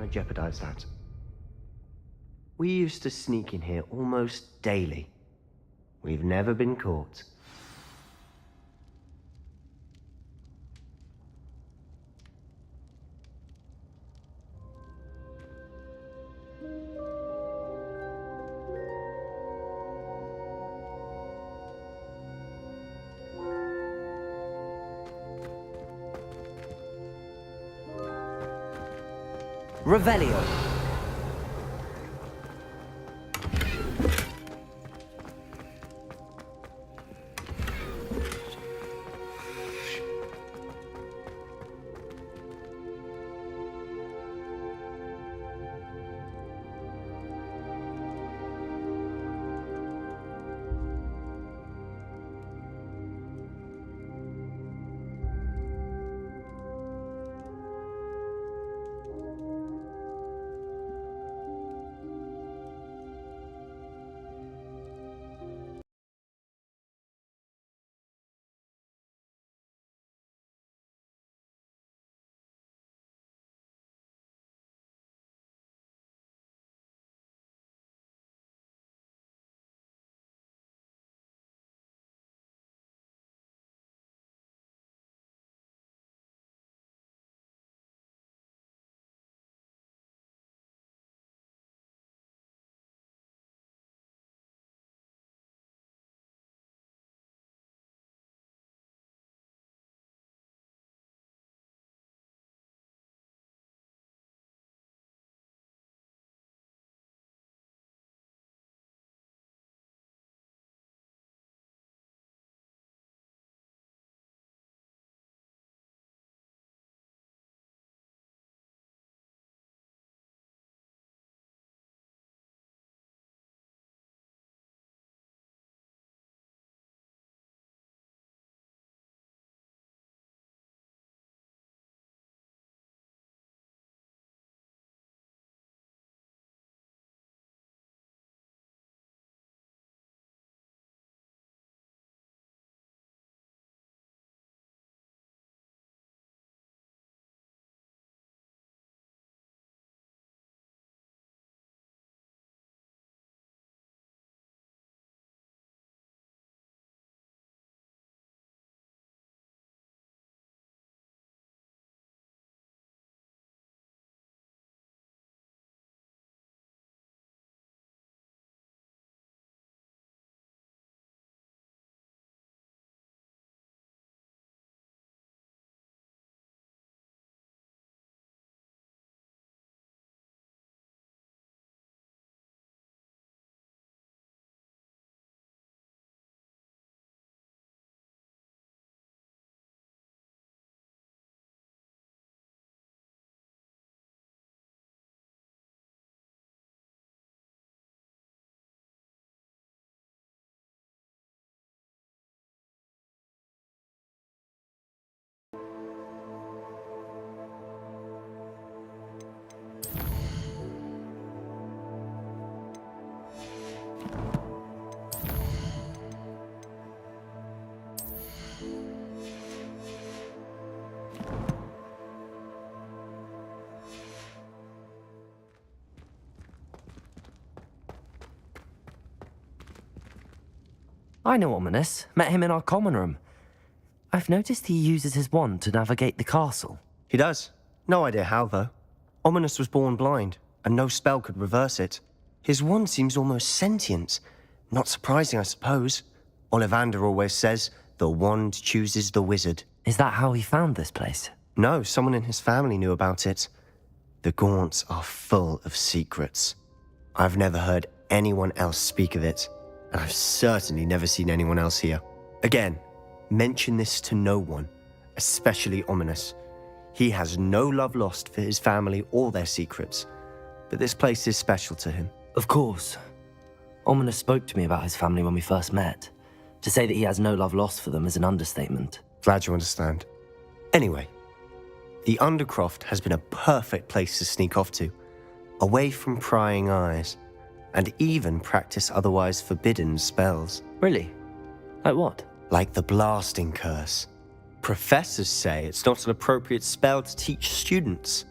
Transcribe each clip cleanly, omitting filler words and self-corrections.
want to jeopardize that. We used to sneak in here almost daily. We've never been caught. Revelio. I know Ominous. Met him in our common room. I've noticed he uses his wand to navigate the castle. He does. No idea how, though. Ominous was born blind, and no spell could reverse it. His wand seems almost sentient. Not surprising, I suppose. Ollivander always says, the wand chooses the wizard. Is that how he found this place? No, someone in his family knew about it. The Gaunts are full of secrets. I've never heard anyone else speak of it, and I've certainly never seen anyone else here. Again, mention this to no one, especially Ominous. He has no love lost for his family or their secrets, but this place is special to him. Of course. Ominous spoke to me about his family when we first met. To say that he has no love lost for them is an understatement. Glad you understand. Anyway, the Undercroft has been a perfect place to sneak off to, away from prying eyes, and even practice otherwise forbidden spells. Really? Like what? Like the blasting curse. Professors say it's not an appropriate spell to teach students.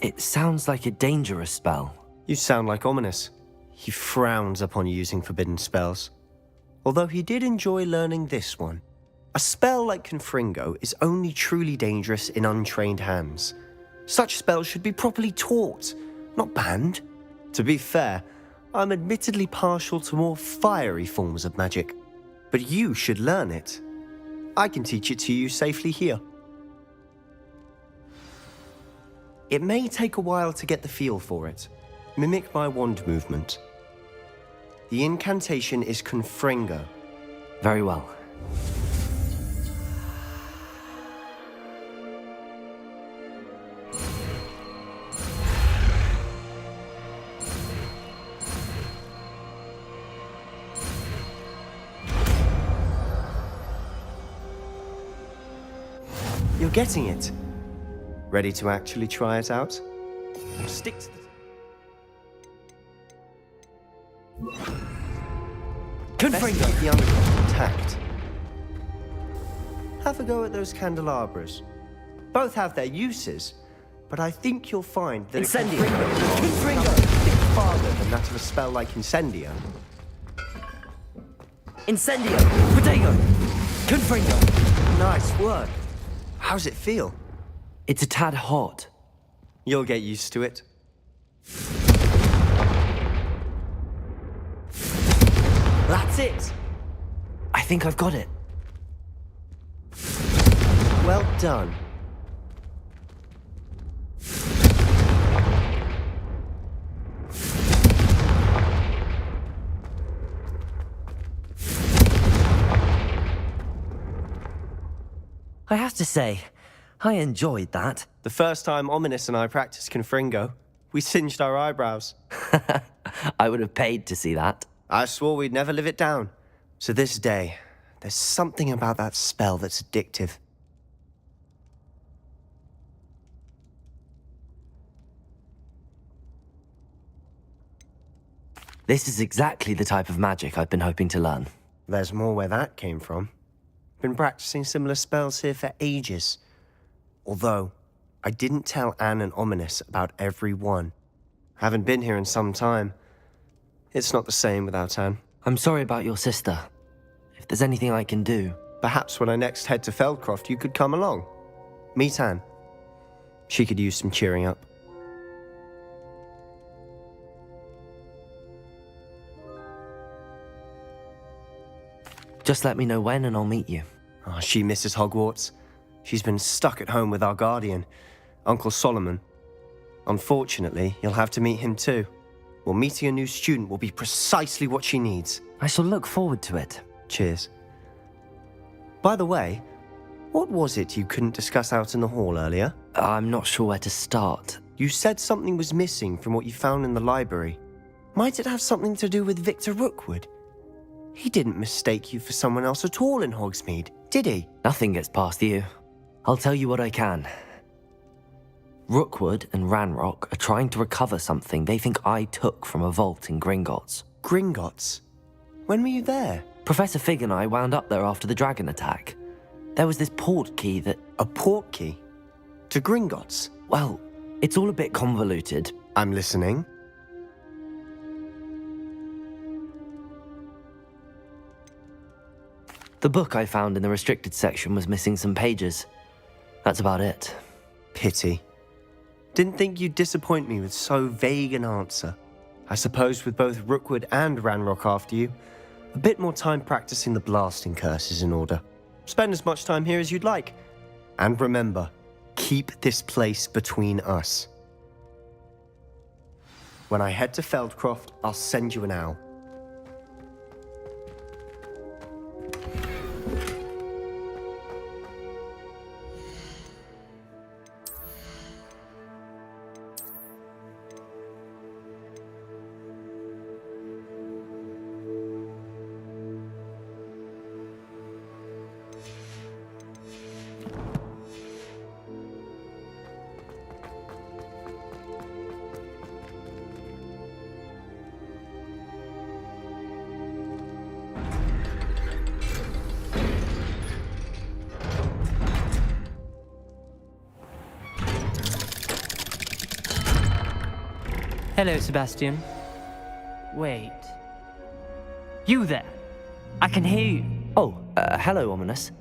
It sounds like a dangerous spell. You sound like Ominous. He frowns upon using forbidden spells. Although he did enjoy learning this one. A spell like Confringo is only truly dangerous in untrained hands. Such spells should be properly taught, not banned. To be fair, I'm admittedly partial to more fiery forms of magic. But you should learn it. I can teach it to you safely here. It may take a while to get the feel for it. Mimic my wand movement. The incantation is Confringo. Very well. You're getting it. Ready to actually try it out? Stick to the... Confringo! Keep the underground intact. Have a go at those candelabras. Both have their uses, but I think you'll find that Incendio! Confringo! A bit farther than that of a spell like Incendio. Incendio! Protego! Confringo! Nice work. How's it feel? It's a tad hot. You'll get used to it. That's it. I think I've got it. Well done. I have to say, I enjoyed that. The first time Ominous and I practiced Confringo, we singed our eyebrows. I would have paid to see that. I swore we'd never live it down. To this day, there's something about that spell that's addictive. This is exactly the type of magic I've been hoping to learn. There's more where that came from. Been practicing similar spells here for ages. Although, I didn't tell Anne and Ominous about every one. Haven't been here in some time. It's not the same without Anne. I'm sorry about your sister. If there's anything I can do... Perhaps when I next head to Feldcroft, you could come along. Meet Anne. She could use some cheering up. Just let me know when and I'll meet you. Oh, she misses Hogwarts. She's been stuck at home with our guardian, Uncle Solomon. Unfortunately, you'll have to meet him too. Well, meeting a new student will be precisely what she needs. I shall look forward to it. Cheers. By the way, what was it you couldn't discuss out in the hall earlier? I'm not sure where to start. You said something was missing from what you found in the library. Might it have something to do with Victor Rookwood? He didn't mistake you for someone else at all in Hogsmeade, did he? Nothing gets past you. I'll tell you what I can. Rookwood and Ranrock are trying to recover something they think I took from a vault in Gringotts. Gringotts? When were you there? Professor Fig and I wound up there after the dragon attack. There was this port key that... A port key? To Gringotts? Well, it's all a bit convoluted. I'm listening. The book I found in the restricted section was missing some pages. That's about it. Pity. Didn't think you'd disappoint me with so vague an answer. I suppose with both Rookwood and Ranrock after you, a bit more time practicing the blasting curse is in order. Spend as much time here as you'd like. And remember, keep this place between us. When I head to Feldcroft, I'll send you an owl. Hello, Sebastian. Wait. You there? I can hear you. Oh, hello, Ominous.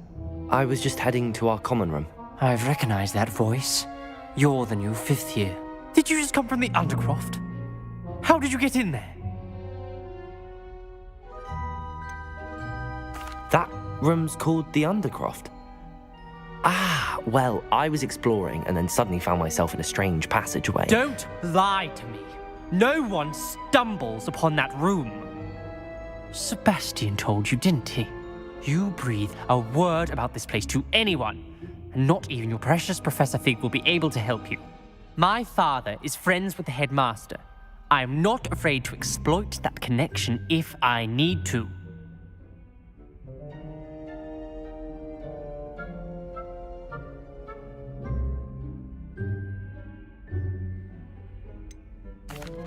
I was just heading to our common room. I've recognized that voice. You're the new 5th year. Did you just come from the Undercroft? How did you get in there? That room's called the Undercroft. Ah, well, I was exploring and then suddenly found myself in a strange passageway. Don't lie to me. No one stumbles upon that room. Sebastian told you, didn't he? You breathe a word about this place to anyone, and not even your precious Professor Fig will be able to help you. My father is friends with the headmaster. I am not afraid to exploit that connection if I need to.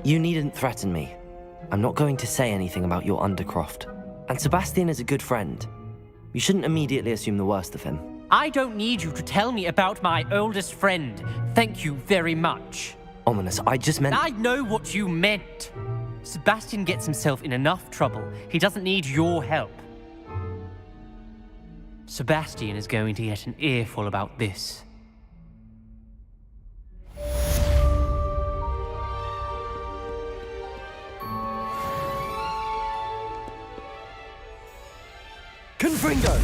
You needn't threaten me. I'm not going to say anything about your Undercroft. And Sebastian is a good friend. You shouldn't immediately assume the worst of him. I don't need you to tell me about my oldest friend. Thank you very much. Ominous, I just meant... I know what you meant. Sebastian gets himself in enough trouble. He doesn't need your help. Sebastian is going to get an earful about this. Confringo!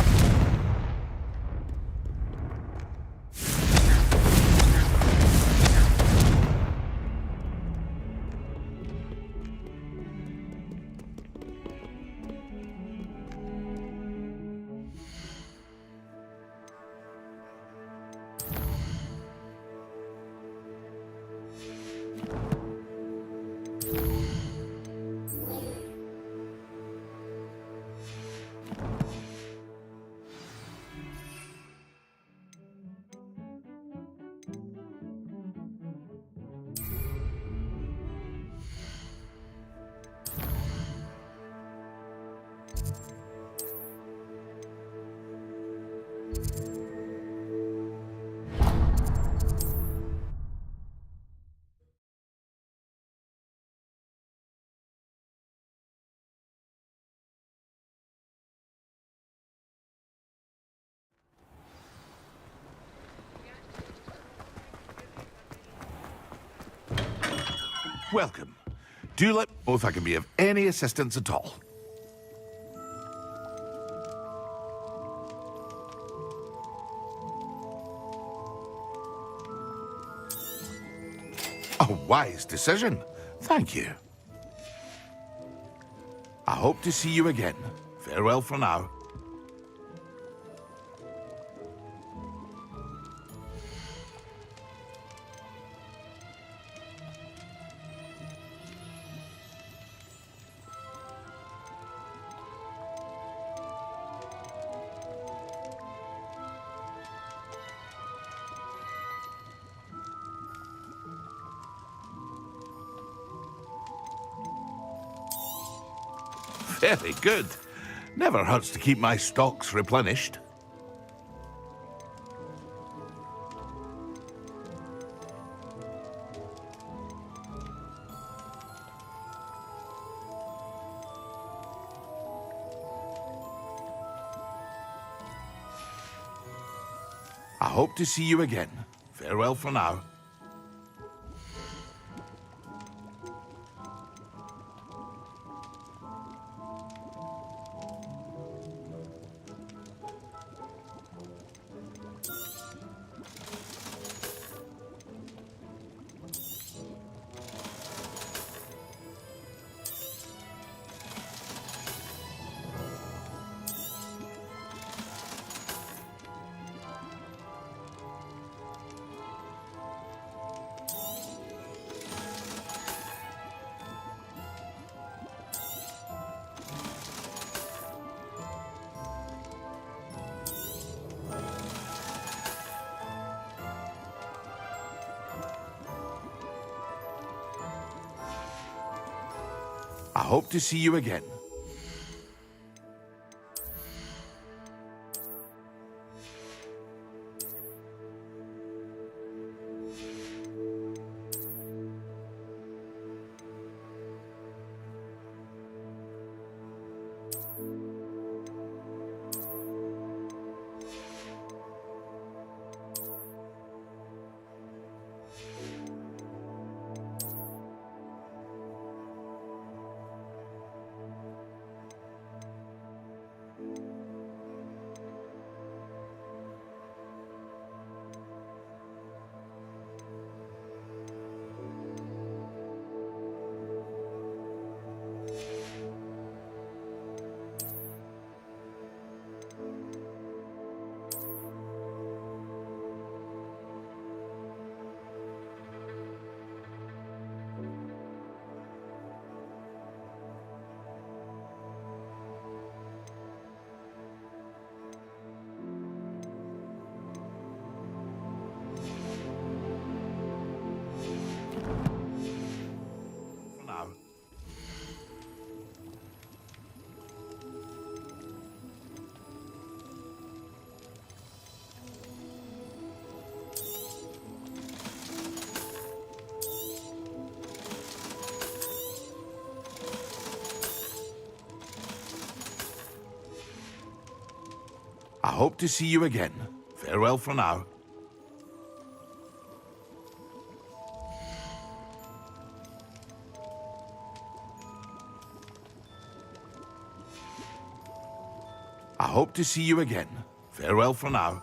Welcome. Do let me know if I can be of any assistance at all. A wise decision. Thank you. I hope to see you again. Farewell for now. Very good. Never hurts to keep my stocks replenished. I hope to see you again. Farewell for now. I hope to see you again. I hope to see you again. Farewell for now. I hope to see you again. Farewell for now.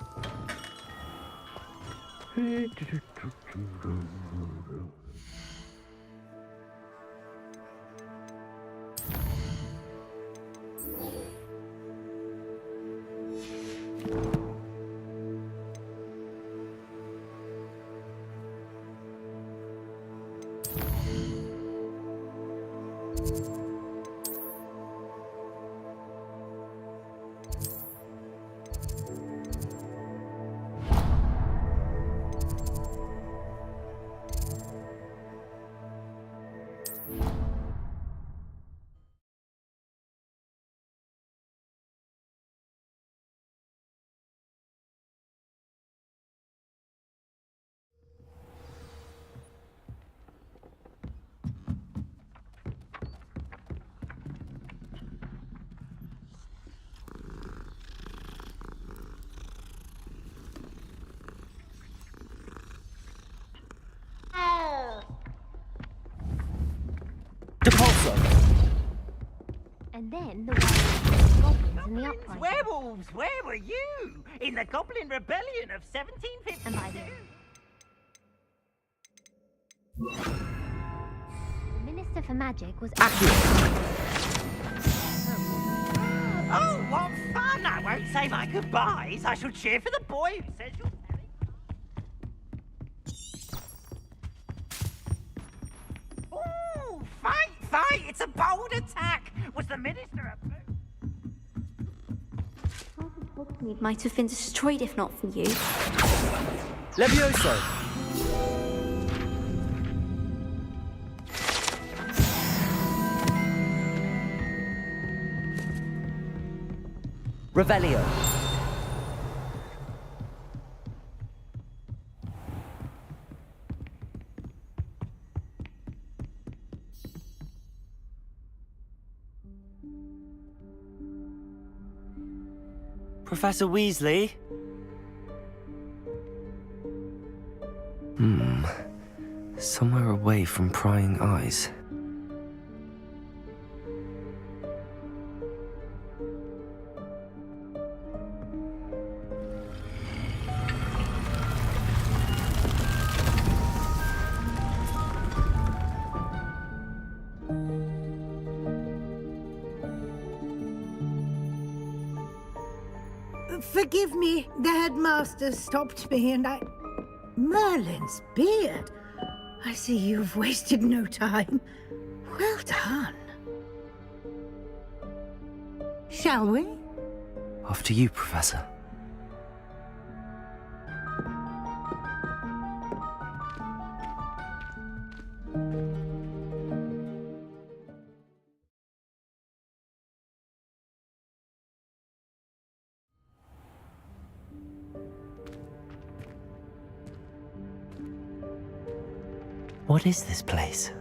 Depulso! And then the werewolves, goblins, and the uprising. Werewolves, where were you? In the Goblin Rebellion of 1752. And by the Minister for Magic was Oh, what fun! I won't say my goodbyes. I shall cheer for the boy who says you're very... Ooh, fight, fight! It's a bold attack! Was the Minister a... Hogsmeade might have been destroyed if not for you. Levioso! Revelio! Professor Weasley? Somewhere away from prying eyes. Forgive me, the headmaster stopped me and I... Merlin's beard! I see you've wasted no time. Well done. Shall we? After you, Professor. What is this place?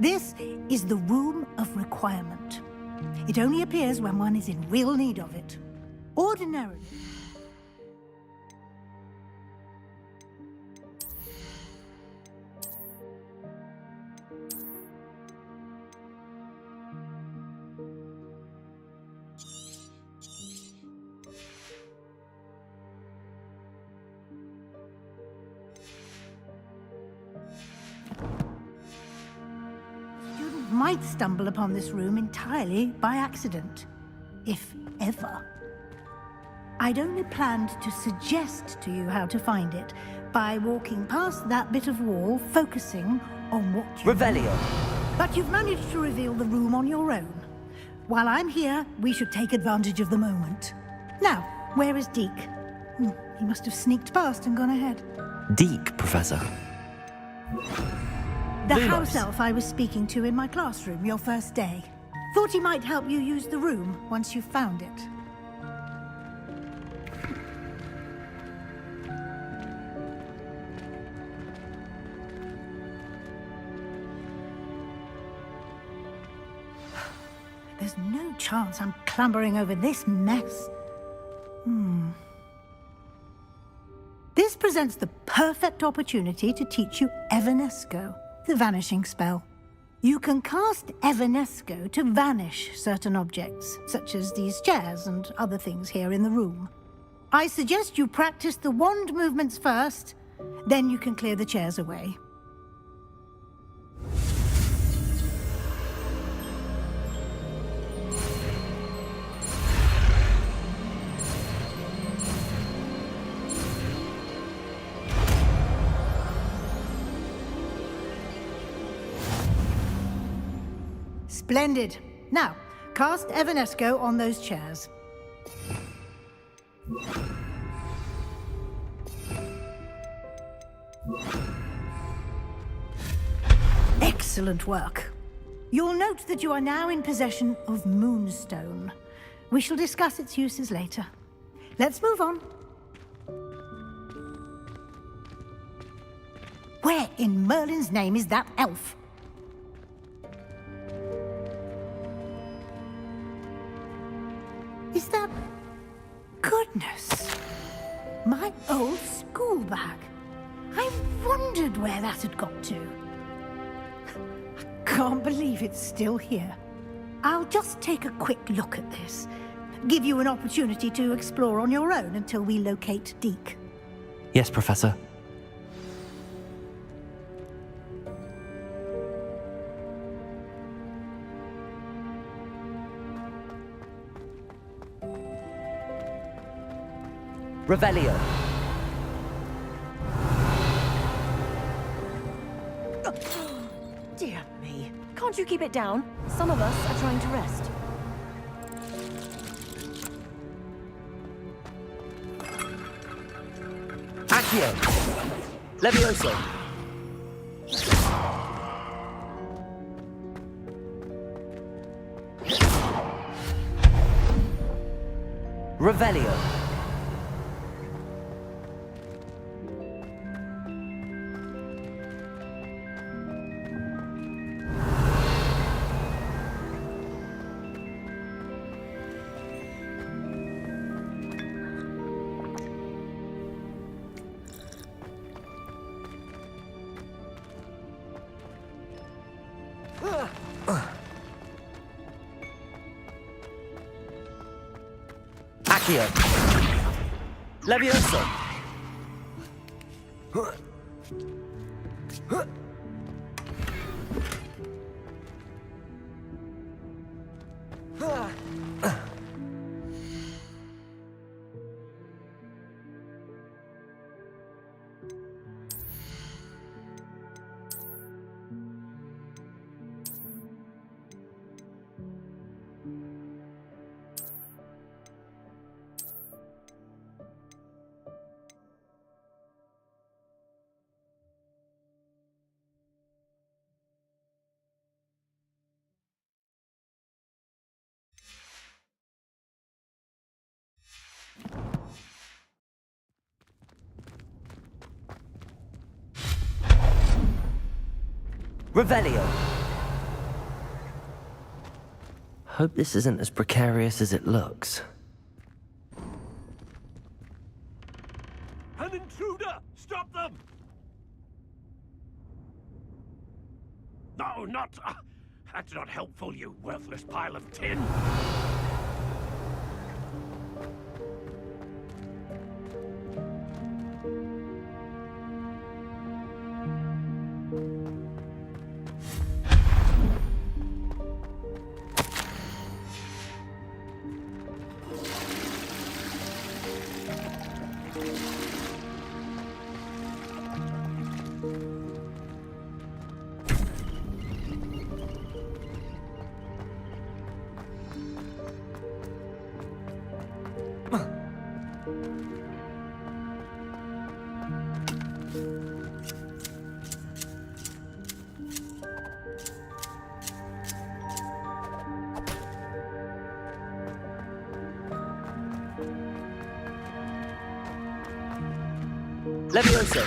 This is the Room of Requirement. It only appears when one is in real need of it. Ordinarily... might stumble upon this room entirely by accident, if ever. I'd only planned to suggest to you how to find it by walking past that bit of wall, focusing on what you... Revelio! But you've managed to reveal the room on your own. While I'm here, we should take advantage of the moment. Now, where is Deke? He must have sneaked past and gone ahead. Deke, Professor. The Lumos. house elf I was speaking to in my classroom your first day. Thought he might help you use the room once you've found it. There's no chance I'm clambering over this mess. presents the perfect opportunity to teach you Evanesco, the vanishing spell. You can cast Evanesco to vanish certain objects, such as these chairs and other things here in the room. I suggest you practice the wand movements first, then you can clear the chairs away. Splendid. Now, cast Evanesco on those chairs. Excellent work. You'll note that you are now in possession of Moonstone. We shall discuss its uses later. Let's move on. Where in Merlin's name is that elf? Is that... Goodness! My old school bag. I wondered where that had got to. I can't believe it's still here. I'll just take a quick look at this. Give you an opportunity to explore on your own until we locate Deke. Yes, Professor. Revelio. Dear me. Can't you keep it down? Some of us are trying to rest. Accio. Levioso. Revelio. Accio. Levioso. Revelio. Hope this isn't as precarious as it looks. An intruder! Stop them! No, not... that's not helpful, you worthless pile of tin! Levioso.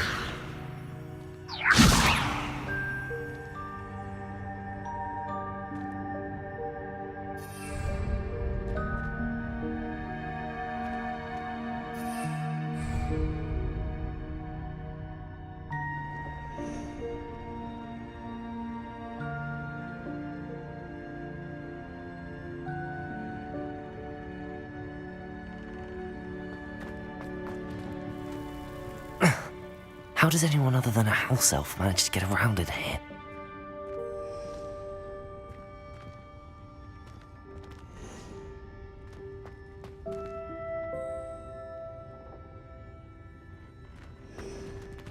How does anyone other than a house elf manage to get around in here?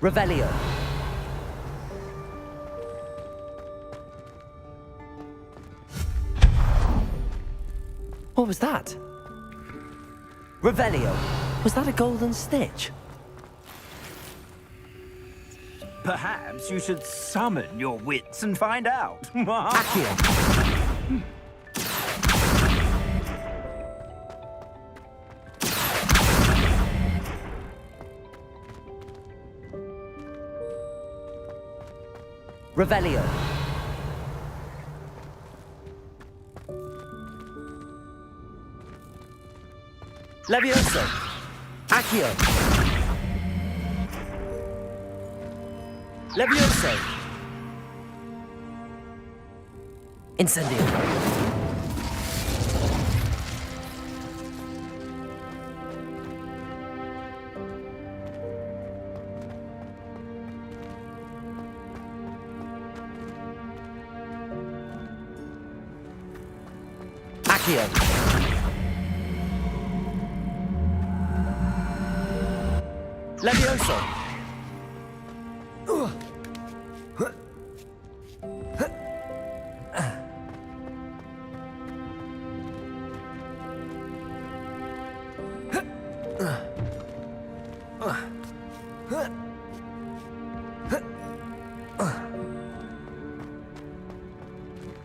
Revelio. What was that? Revelio. Was that a golden snitch? Perhaps you should summon your wits and find out. Accio. Revelio. Levioso. Accio. Levioso. Incendio. Accio. Levioso.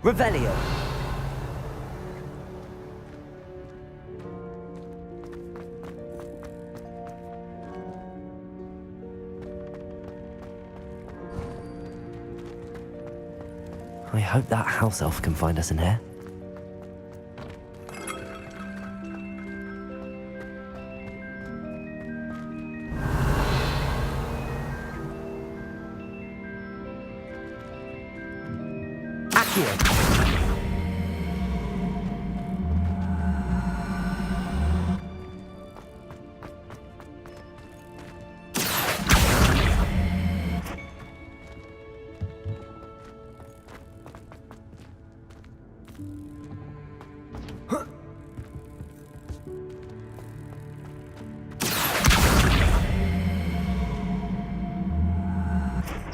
Revelio. I hope that house elf can find us in here. Accio.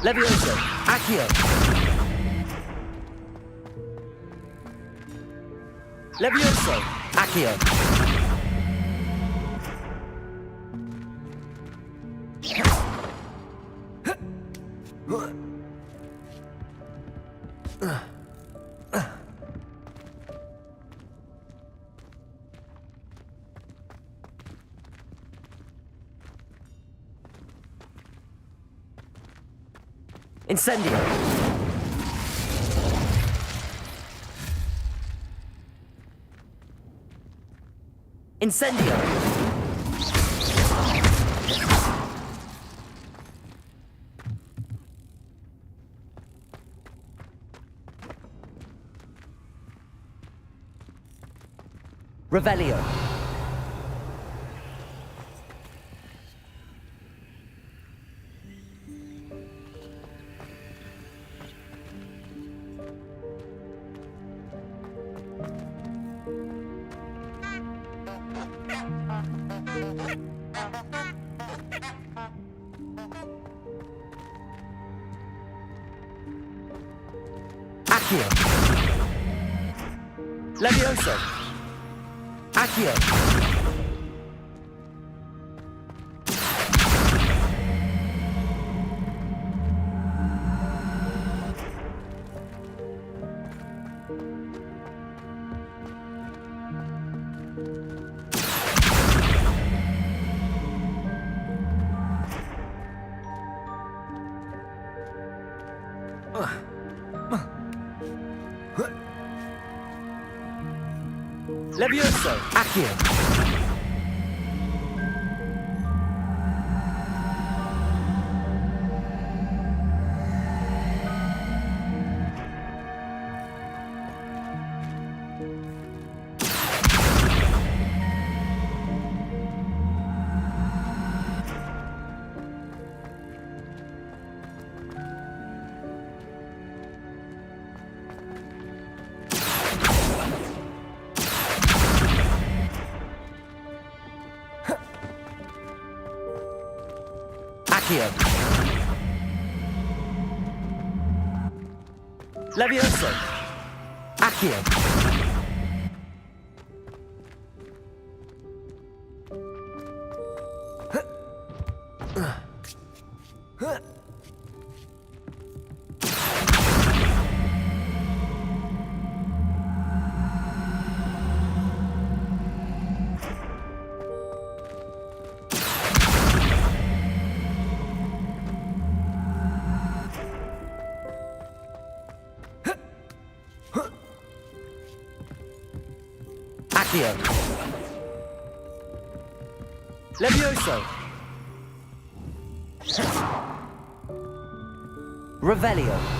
Levioso. Accio. Levioso. Accio. Incendio. Incendio. Revelio. Accio. Levioso. Accio. Levioso. Accio. Accio. Levioso. Accio. Accio. Levioso. Revelio.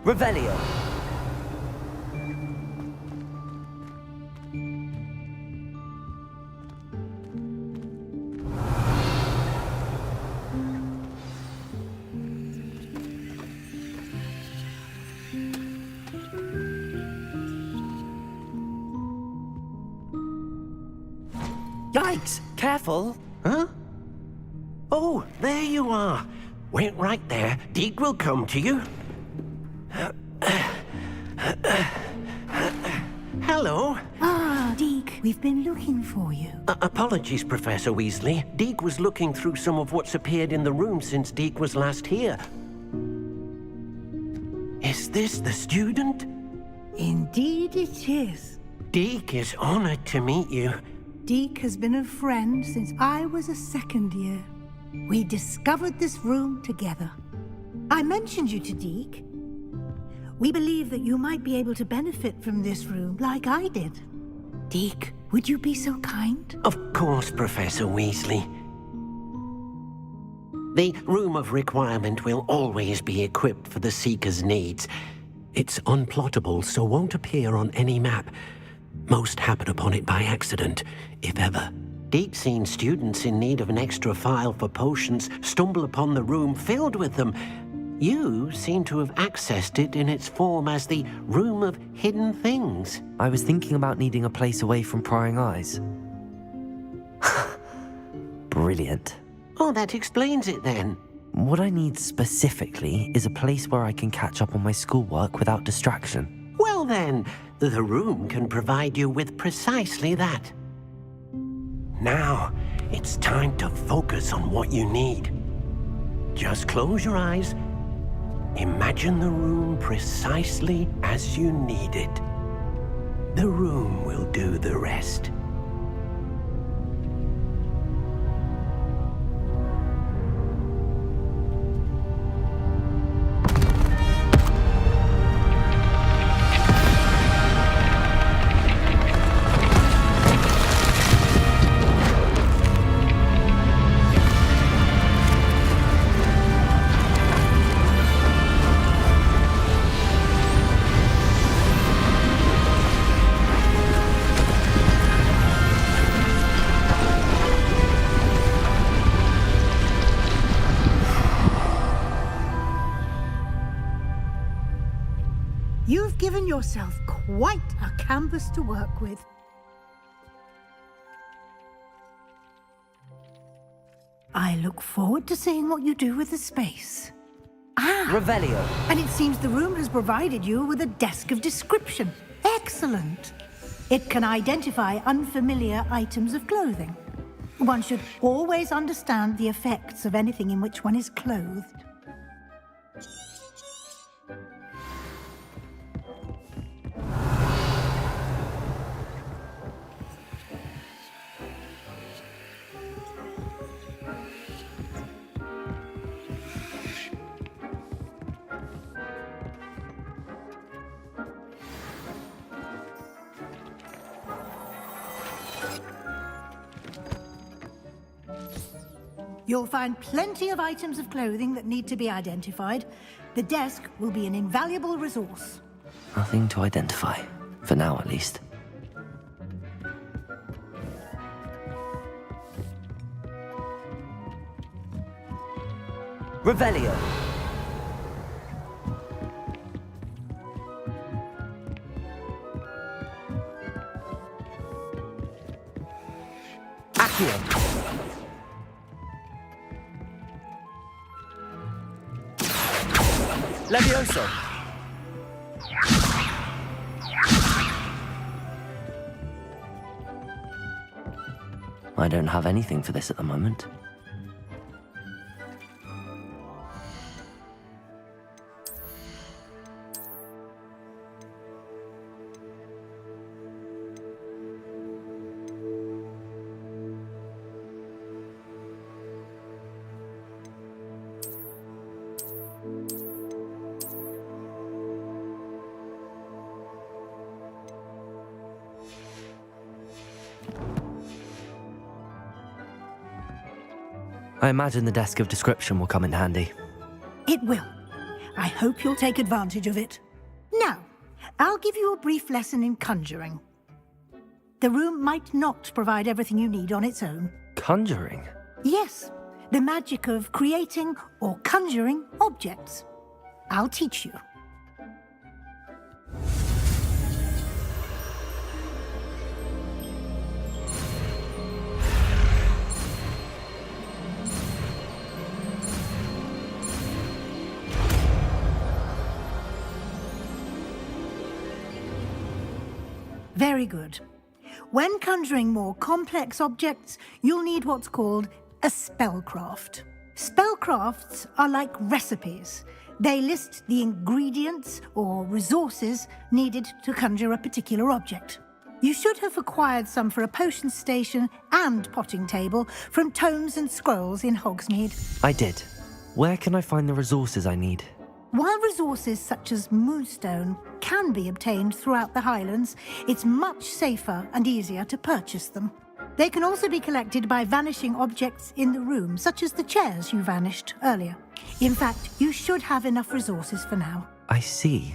Revelio. Yikes! Careful. Huh? Oh, there you are. Wait right there. Deke will come to you. Hello. Ah, Deke, we've been looking for you. Apologies, Professor Weasley. Deke was looking through some of what's appeared in the room since Deke was last here. Is this the student? Indeed it is. Deke is honored to meet you. Deke has been a friend since I was a second year. We discovered this room together. I mentioned you to Deke. We believe that you might be able to benefit from this room like I did. Deke, would you be so kind? Of course, Professor Weasley. The Room of Requirement will always be equipped for the Seeker's needs. It's unplottable, so won't appear on any map. Most happen upon it by accident, if ever. Deke's seen students in need of an extra file for potions stumble upon the room filled with them. You seem to have accessed it in its form as the Room of Hidden Things. I was thinking about needing a place away from prying eyes. Brilliant. Oh, that explains it then. What I need specifically is a place where I can catch up on my schoolwork without distraction. Well then, the room can provide you with precisely that. Now, it's time to focus on what you need. Just close your eyes. Imagine the room precisely as you need it. The room will do the rest. You've given yourself quite a canvas to work with. I look forward to seeing what you do with the space. Revelio. And it seems the room has provided you with a desk of description. Excellent. It can identify unfamiliar items of clothing. One should always understand the effects of anything in which one is clothed. You'll find plenty of items of clothing that need to be identified. The desk will be an invaluable resource. Nothing to identify. For now, at least. Revelio. Accio. Levioso. I don't have anything for this at the moment. I imagine the desk of description will come in handy. It will. I hope you'll take advantage of it. Now, I'll give you a brief lesson in conjuring. The room might not provide everything you need on its own. Conjuring? Yes, the magic of creating or conjuring objects. I'll teach you. Very good. When conjuring more complex objects, you'll need what's called a spellcraft. Spellcrafts are like recipes. They list the ingredients or resources needed to conjure a particular object. You should have acquired some for a potion station and potting table from tomes and scrolls in Hogsmeade. I did. Where can I find the resources I need? While resources such as moonstone can be obtained throughout the Highlands, it's much safer and easier to purchase them. They can also be collected by vanishing objects in the room, such as the chairs you vanished earlier. In fact, you should have enough resources for now. I see.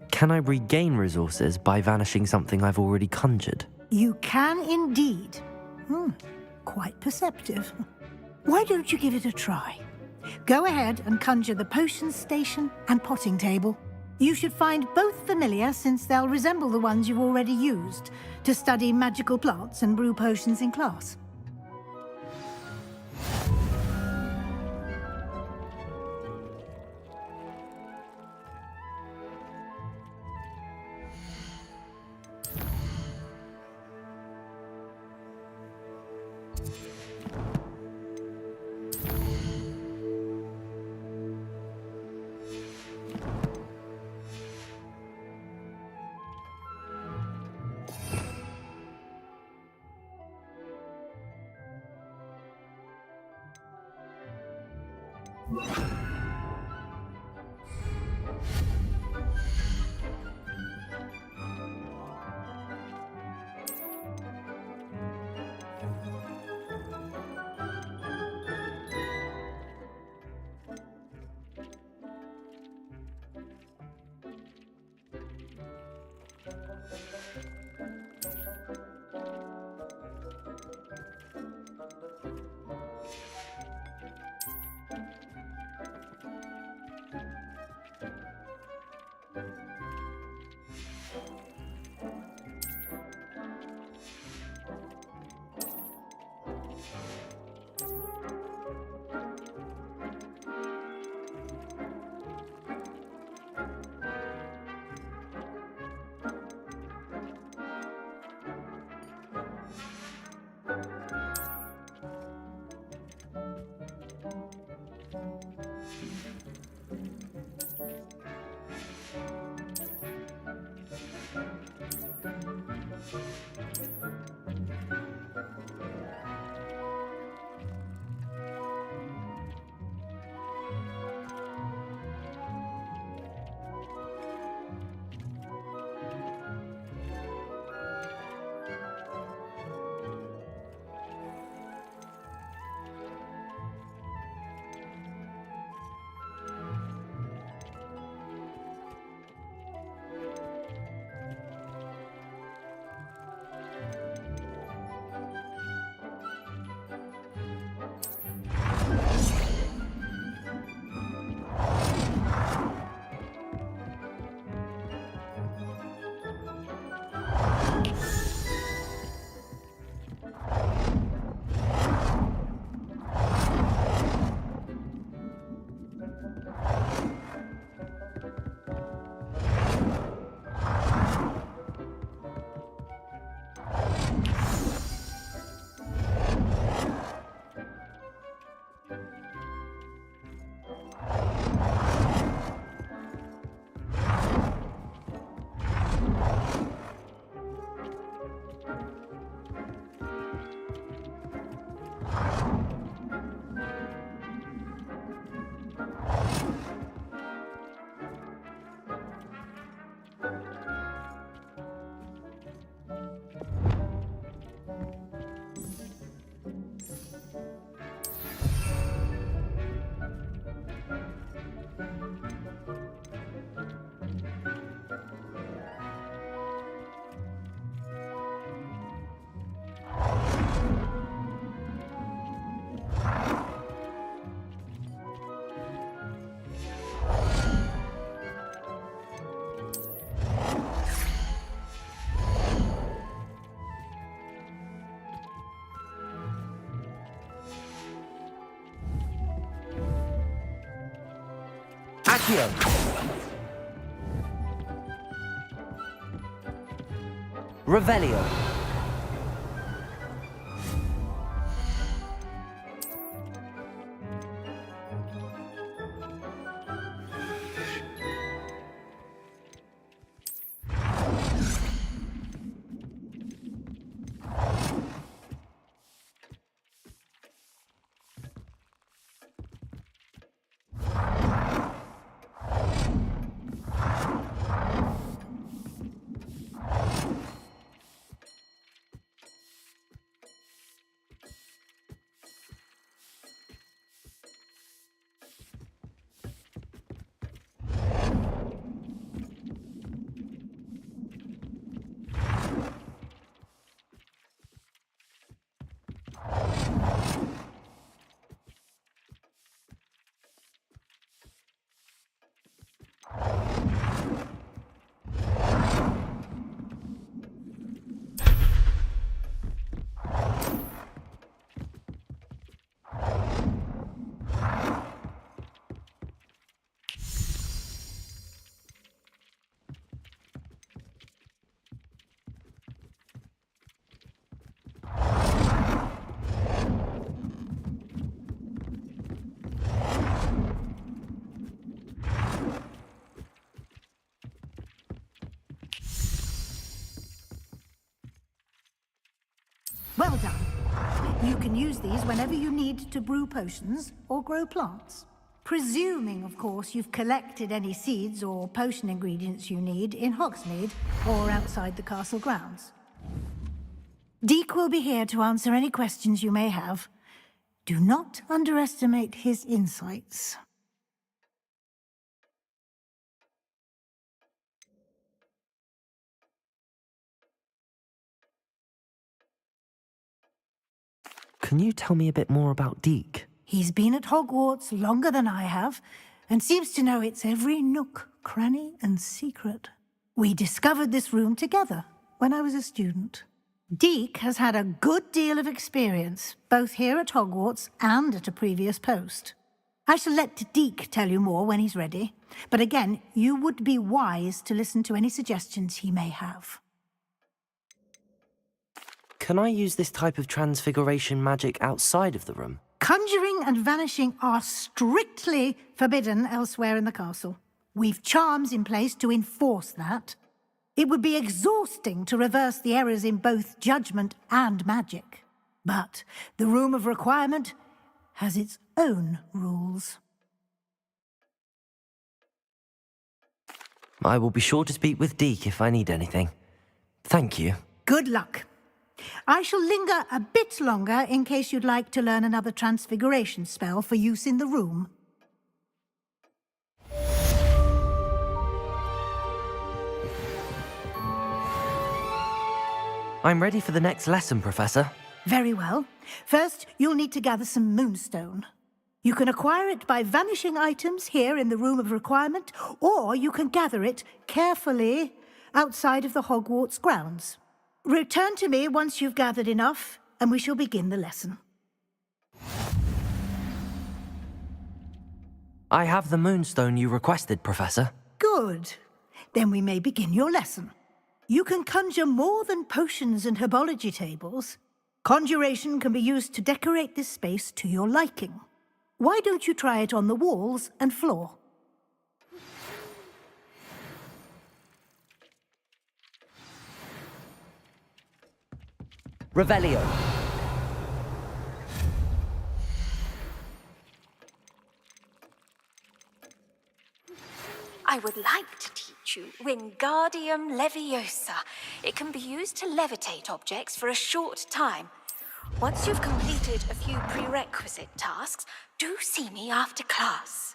Can I regain resources by vanishing something I've already conjured? You can indeed. Quite perceptive. Why don't you give it a try? Go ahead and conjure the potion station and potting table. You should find both familiar, since they'll resemble the ones you've already used to study magical plants and brew potions in class. Accio! Revelio. Well done. You can use these whenever you need to brew potions or grow plants. Presuming, of course, you've collected any seeds or potion ingredients you need in Hogsmeade or outside the castle grounds. Deek will be here to answer any questions you may have. Do not underestimate his insights. Can you tell me a bit more about Deek? He's been at Hogwarts longer than I have, and seems to know its every nook, cranny, and secret. We discovered this room together when I was a student. Deek has had a good deal of experience, both here at Hogwarts and at a previous post. I shall let Deek tell you more when he's ready, but again, you would be wise to listen to any suggestions he may have. Can I use this type of transfiguration magic outside of the room? Conjuring and vanishing are strictly forbidden elsewhere in the castle. We've charms in place to enforce that. It would be exhausting to reverse the errors in both judgment and magic. But the Room of Requirement has its own rules. I will be sure to speak with Deek if I need anything. Thank you. Good luck. I shall linger a bit longer in case you'd like to learn another transfiguration spell for use in the room. I'm ready for the next lesson, Professor. Very well. First, you'll need to gather some moonstone. You can acquire it by vanishing items here in the Room of Requirement, or you can gather it carefully outside of the Hogwarts grounds. Return to me once you've gathered enough, and we shall begin the lesson. I have the moonstone you requested, Professor. Good. Then we may begin your lesson. You can conjure more than potions and herbology tables. Conjuration can be used to decorate this space to your liking. Why don't you try it on the walls and floor? Revelio. I would like to teach you Wingardium Leviosa. It can be used to levitate objects for a short time. Once you've completed a few prerequisite tasks, do see me after class.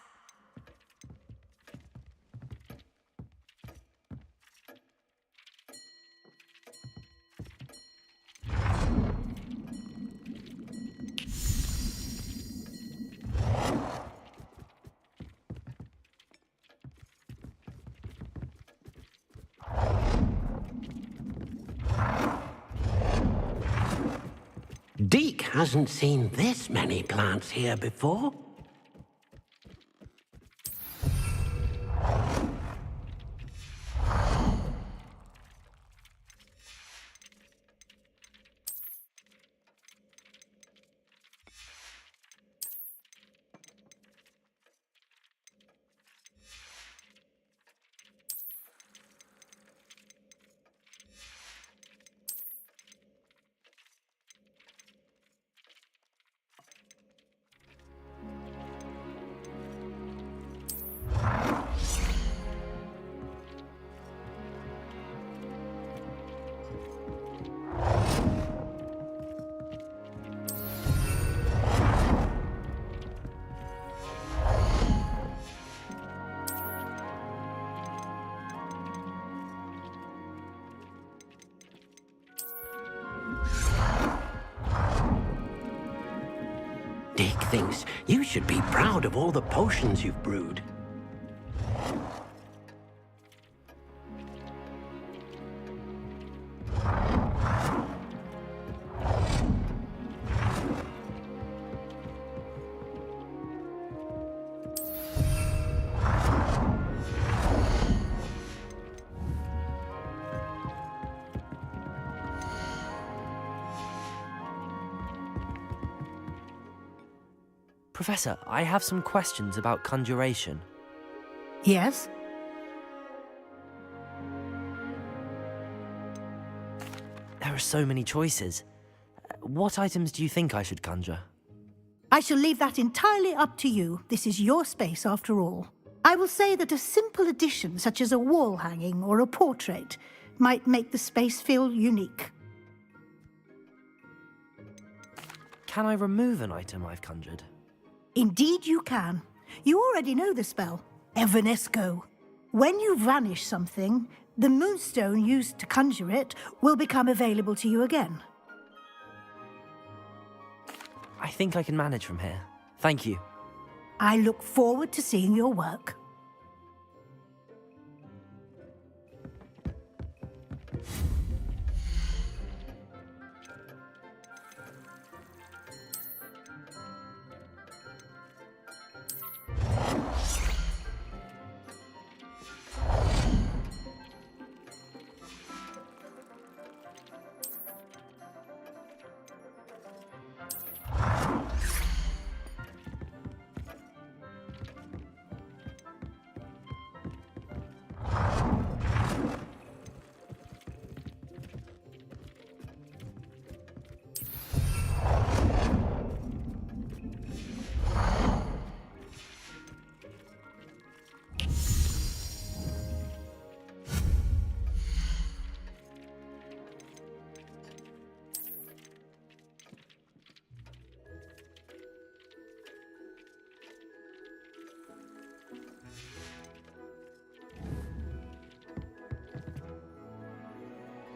Deke hasn't seen this many plants here before. Deke thinks you should be proud of all the potions you've brewed. Professor, I have some questions about conjuration. Yes? There are so many choices. What items do you think I should conjure? I shall leave that entirely up to you. This is your space after all. I will say that a simple addition, such as a wall hanging or a portrait, might make the space feel unique. Can I remove an item I've conjured? Indeed you can. You already know the spell, Evanesco. When you vanish something, the moonstone used to conjure it will become available to you again. I think I can manage from here. Thank you. I look forward to seeing your work.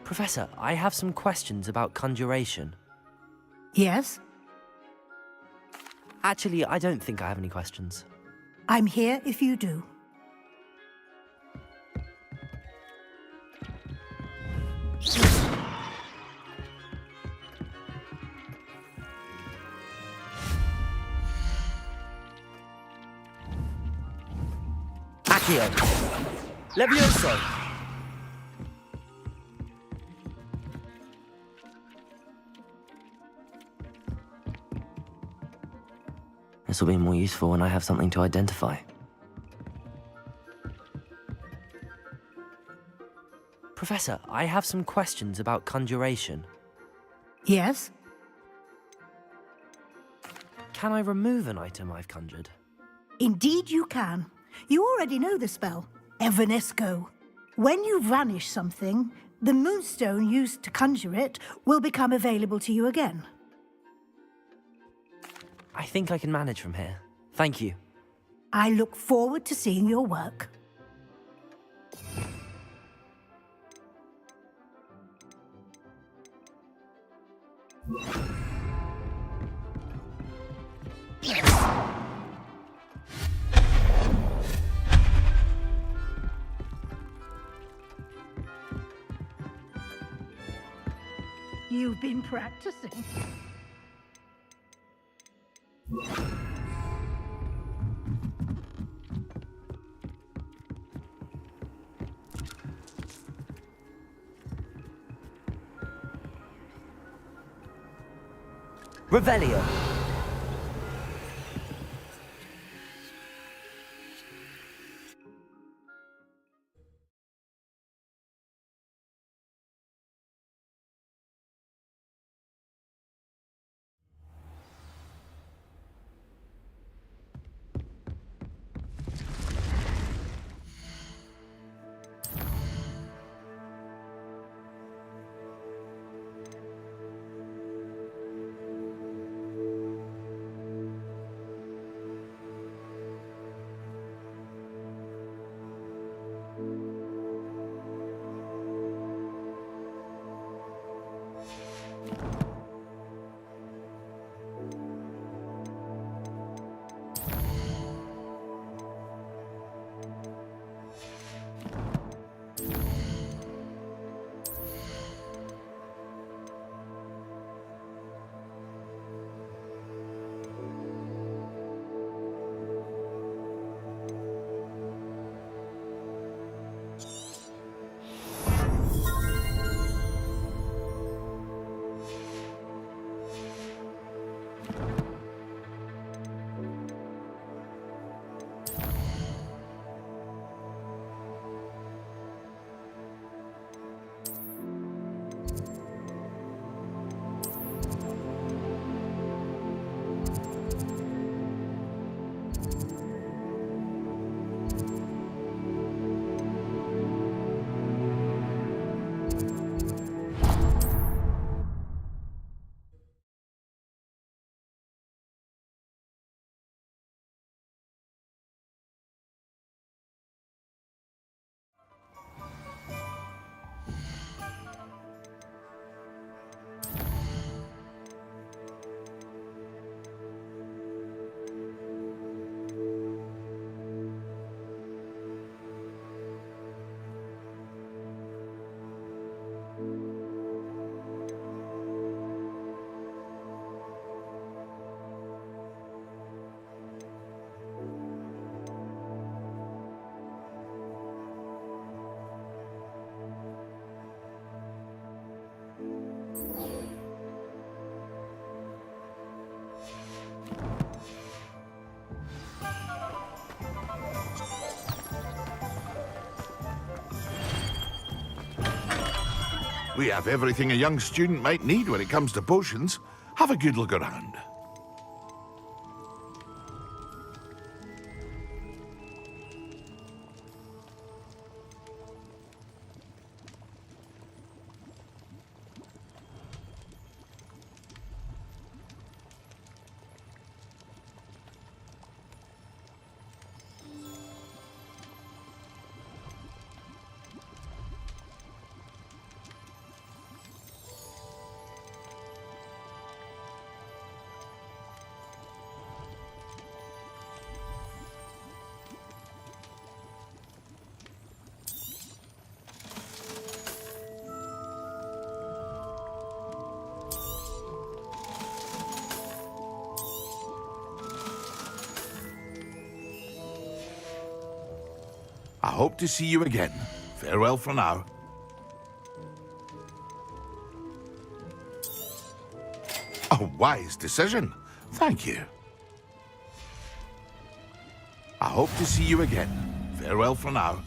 Professor, I have some questions about conjuration. Yes? Actually, I don't think I have any questions. I'm here if you do. Accio. Levioso. This will be more useful when I have something to identify. Professor, I have some questions about conjuration. Yes? Can I remove an item I've conjured? Indeed you can. You already know the spell, Evanesco. When you vanish something, the moonstone used to conjure it will become available to you again. I think I can manage from here. Thank you. I look forward to seeing your work. You've been practicing. Revelio. We have everything a young student might need when it comes to potions. Have a good look around. I hope to see you again. Farewell for now. A wise decision. Thank you. I hope to see you again. Farewell for now.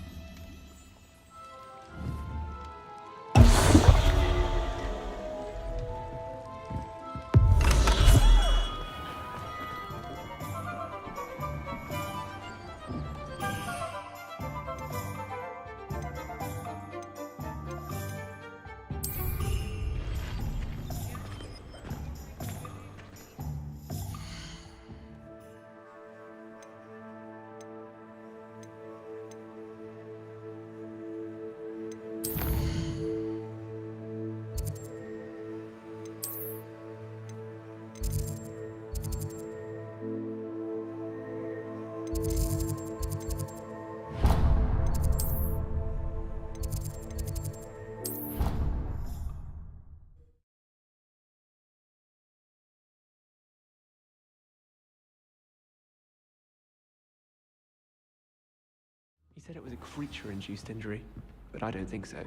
He said it was a creature-induced injury, but I don't think so.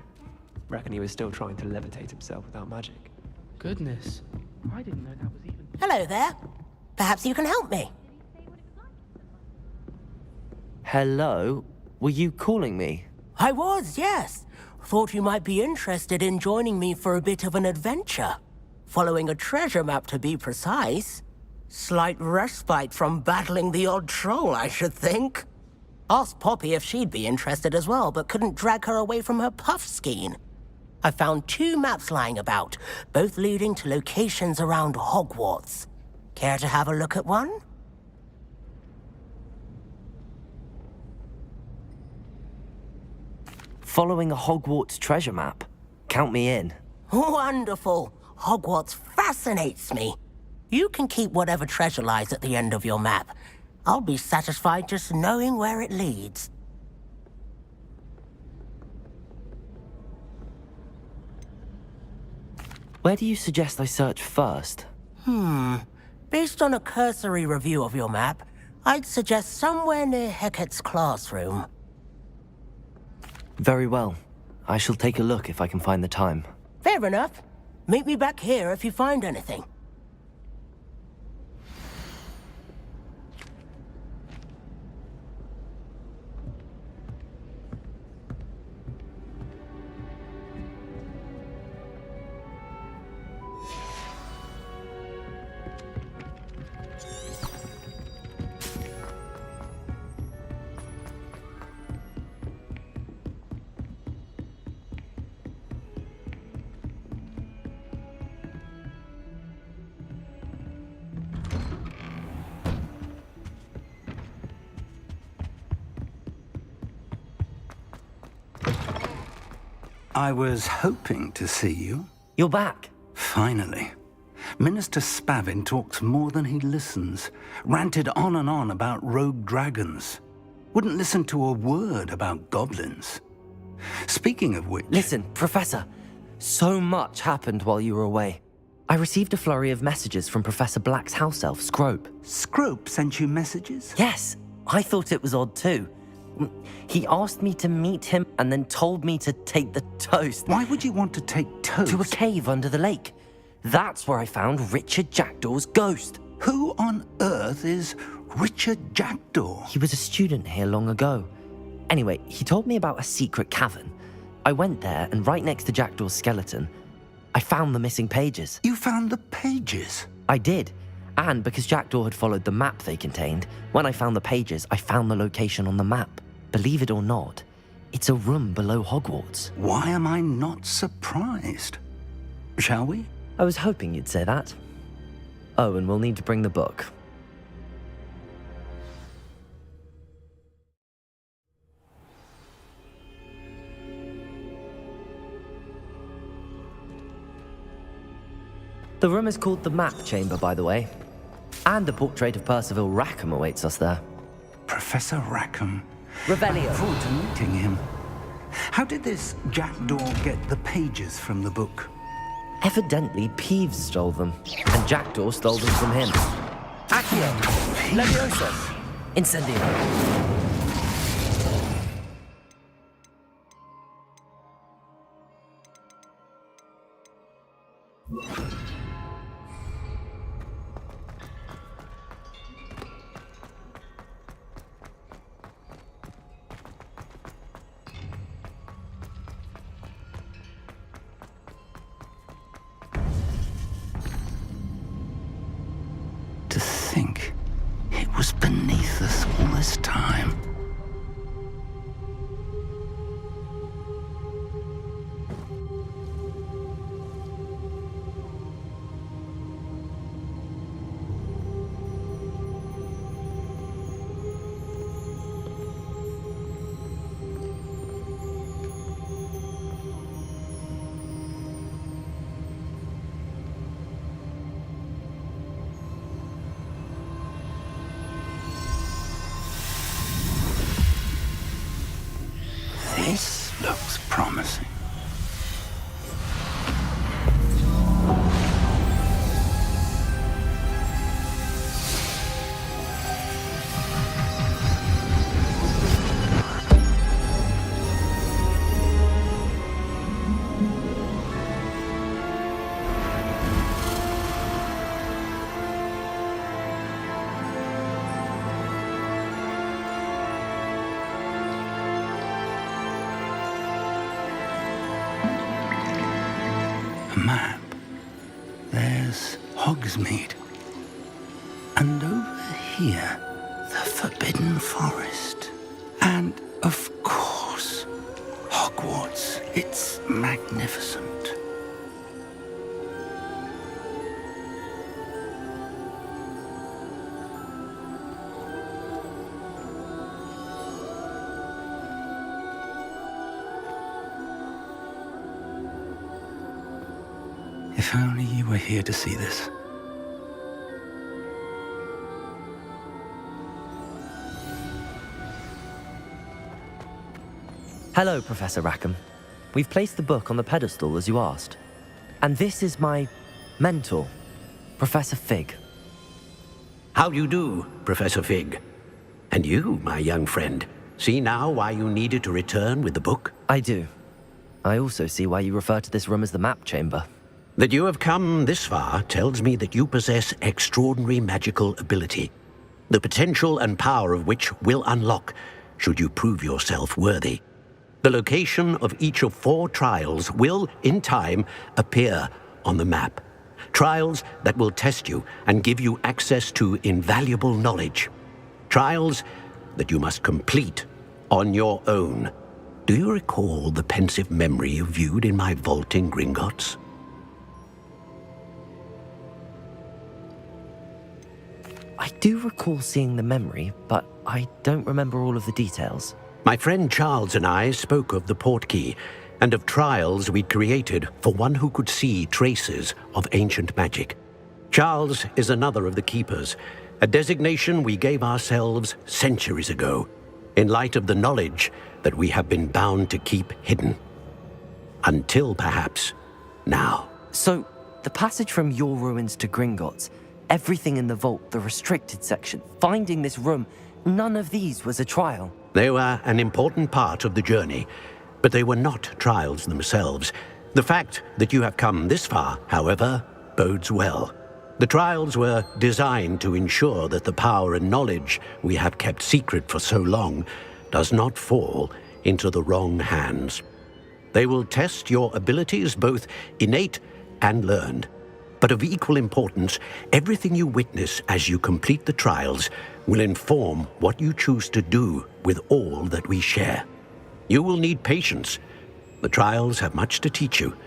Reckon he was still trying to levitate himself without magic. Goodness. I didn't know that was even... Hello there. Perhaps you can help me. Hello? Were you calling me? I was, yes. Thought you might be interested in joining me for a bit of an adventure. Following a treasure map, to be precise. Slight respite from battling the odd troll, I should think. Asked Poppy if she'd be interested as well, but couldn't drag her away from her puff skein. I found 2 maps lying about, both leading to locations around Hogwarts. Care to have a look at one? Following a Hogwarts treasure map? Count me in. Wonderful. Hogwarts fascinates me. You can keep whatever treasure lies at the end of your map. I'll be satisfied just knowing where it leads. Where do you suggest I search first? Based on a cursory review of your map, I'd suggest somewhere near Hecat's classroom. Very well. I shall take a look if I can find the time. Fair enough. Meet me back here if you find anything. I was hoping to see you. You're back. Finally. Minister Spavin talks more than he listens. Ranted on and on about rogue dragons. Wouldn't listen to a word about goblins. Speaking of which... Listen, Professor. So much happened while you were away. I received a flurry of messages from Professor Black's house elf, Scrope. Scrope sent you messages? Yes. I thought it was odd too. He asked me to meet him and then told me to take the toast. Why would you want to take toast? To a cave under the lake. That's where I found Richard Jackdaw's ghost. Who on earth is Richard Jackdaw? He was a student here long ago. Anyway, he told me about a secret cavern. I went there, and right next to Jackdaw's skeleton, I found the missing pages. You found the pages? I did. And because Jackdaw had followed the map they contained, when I found the pages, I found the location on the map. Believe it or not, it's a room below Hogwarts. Why am I not surprised? Shall we? I was hoping you'd say that. Oh, and we'll need to bring the book. The room is called the Map Chamber, by the way. And a portrait of Percival Rackham awaits us there. Professor Rackham. Revelio. Look forward to meeting him. How did this Jackdaw get the pages from the book? Evidently, Peeves stole them, and Jackdaw stole them from him. Accio! Leviosa! Incendio! this time. This looks promising. A map. There's Hogsmeade. And over here, the Forbidden Forest. And, of course, Hogwarts. It's magnificent. If only you were here to see this. Hello, Professor Rackham. We've placed the book on the pedestal as you asked. And this is my mentor, Professor Fig. How do you do, Professor Fig? And you, my young friend, see now why you needed to return with the book? I do. I also see why you refer to this room as the map chamber. That you have come this far tells me that you possess extraordinary magical ability, the potential and power of which will unlock should you prove yourself worthy. The location of each of 4 trials will, in time, appear on the map. Trials that will test you and give you access to invaluable knowledge. Trials that you must complete on your own. Do you recall the pensive memory you viewed in my vault in Gringotts? I do recall seeing the memory, but I don't remember all of the details. My friend Charles and I spoke of the portkey and of trials we'd created for one who could see traces of ancient magic. Charles is another of the keepers, a designation we gave ourselves centuries ago, in light of the knowledge that we have been bound to keep hidden. Until perhaps now. So, the passage from your ruins to Gringotts, everything in the vault, the restricted section, finding this room, none of these was a trial. They were an important part of the journey, but they were not trials themselves. The fact that you have come this far, however, bodes well. The trials were designed to ensure that the power and knowledge we have kept secret for so long does not fall into the wrong hands. They will test your abilities, both innate and learned. But of equal importance, everything you witness as you complete the trials will inform what you choose to do with all that we share. You will need patience. The trials have much to teach you.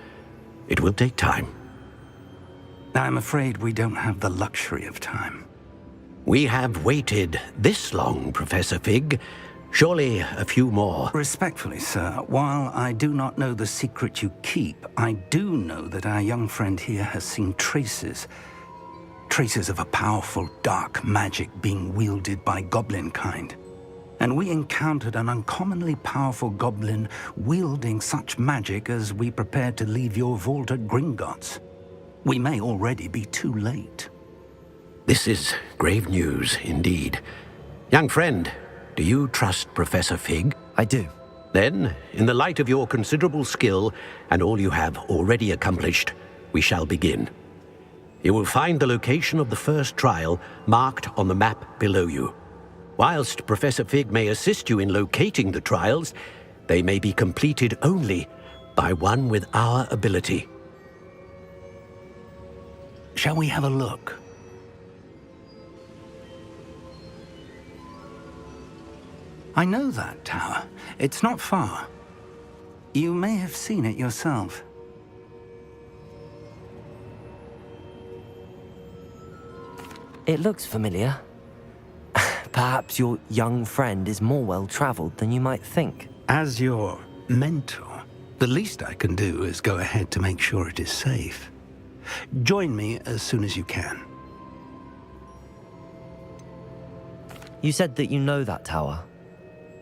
It will take time. I'm afraid we don't have the luxury of time. We have waited this long, Professor Fig. Surely a few more. Respectfully, sir, while I do not know the secret you keep, I do know that our young friend here has seen traces of a powerful dark magic being wielded by goblin kind. And we encountered an uncommonly powerful goblin wielding such magic as we prepared to leave your vault at Gringotts. We may already be too late. This is grave news indeed. Young friend, do you trust Professor Fig? I do. Then, in the light of your considerable skill and all you have already accomplished, we shall begin. You will find the location of the first trial marked on the map below you. Whilst Professor Fig may assist you in locating the trials, they may be completed only by one with our ability. Shall we have a look? I know that tower. It's not far. You may have seen it yourself. It looks familiar. Perhaps your young friend is more well-traveled than you might think. As your mentor, the least I can do is go ahead to make sure it is safe. Join me as soon as you can. You said that you know that tower.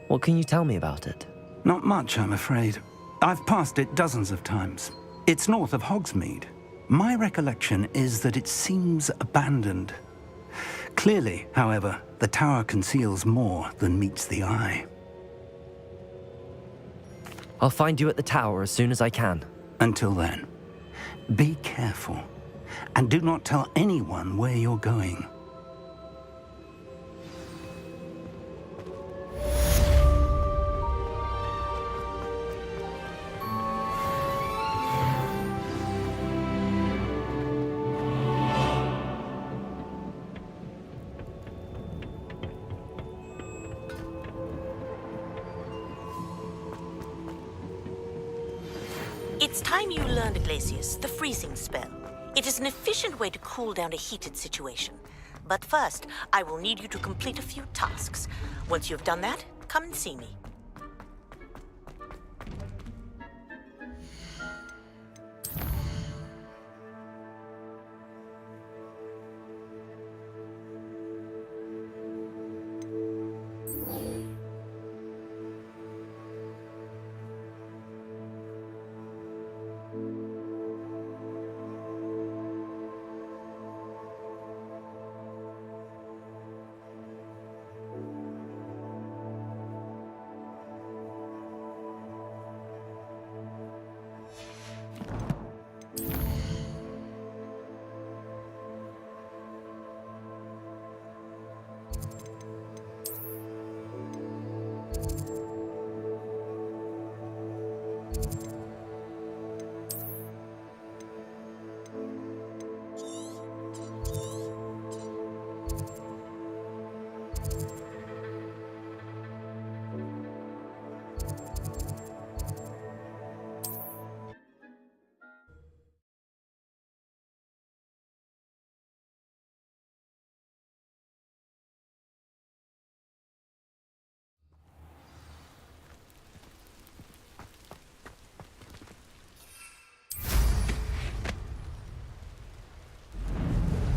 What can you tell me about it? Not much, I'm afraid. I've passed it dozens of times. It's north of Hogsmeade. My recollection is that it seems abandoned. Clearly, however, the tower conceals more than meets the eye. I'll find you at the tower as soon as I can. Until then, be careful, and do not tell anyone where you're going. It's time you learned, Glacius, the freezing spell. It is an efficient way to cool down a heated situation. But first, I will need you to complete a few tasks. Once you've done that, come and see me.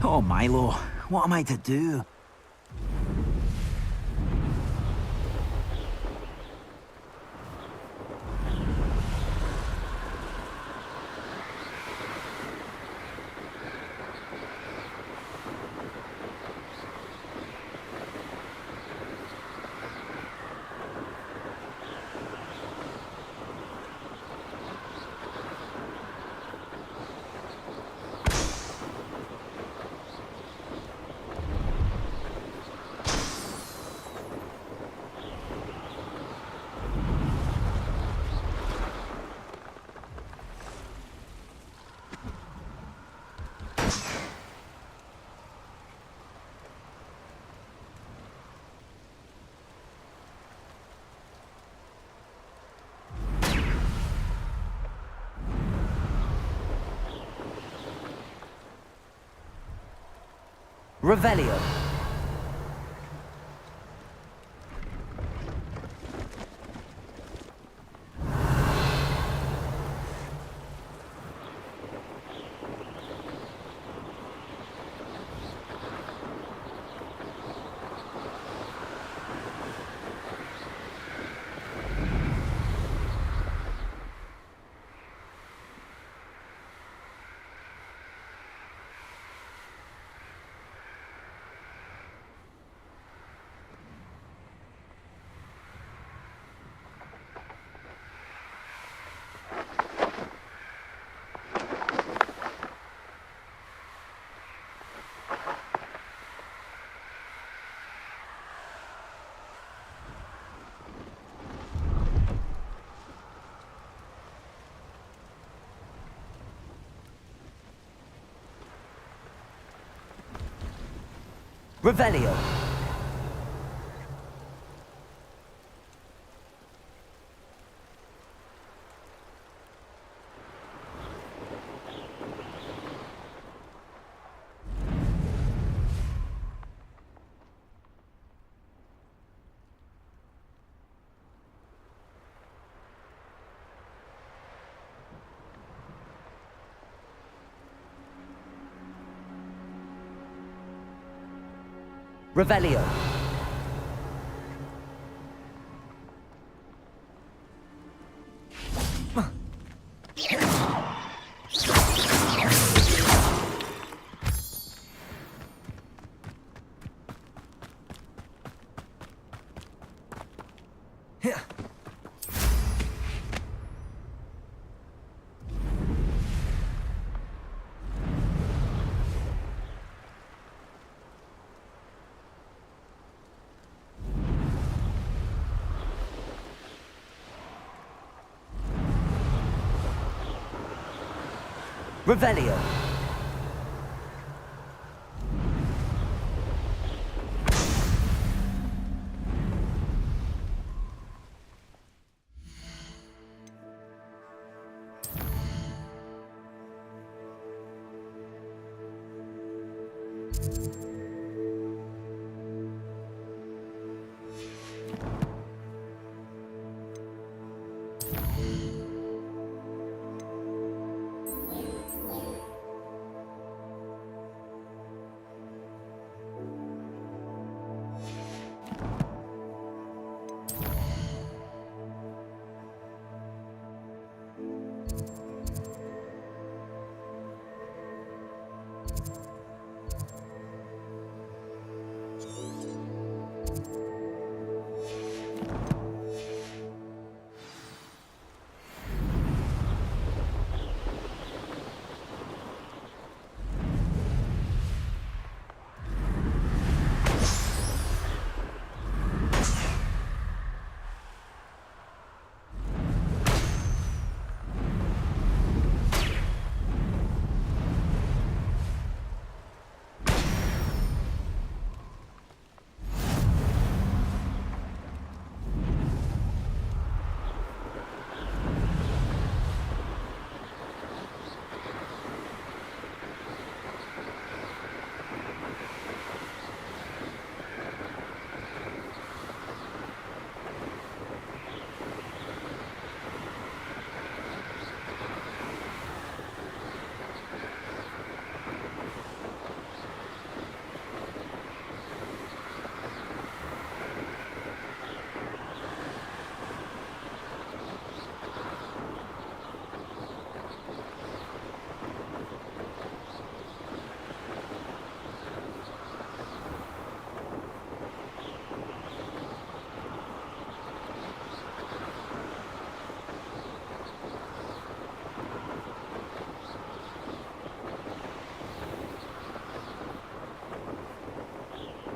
Oh, Milo, what am I to do? Revelio. Revelio. Revelio. Revelio.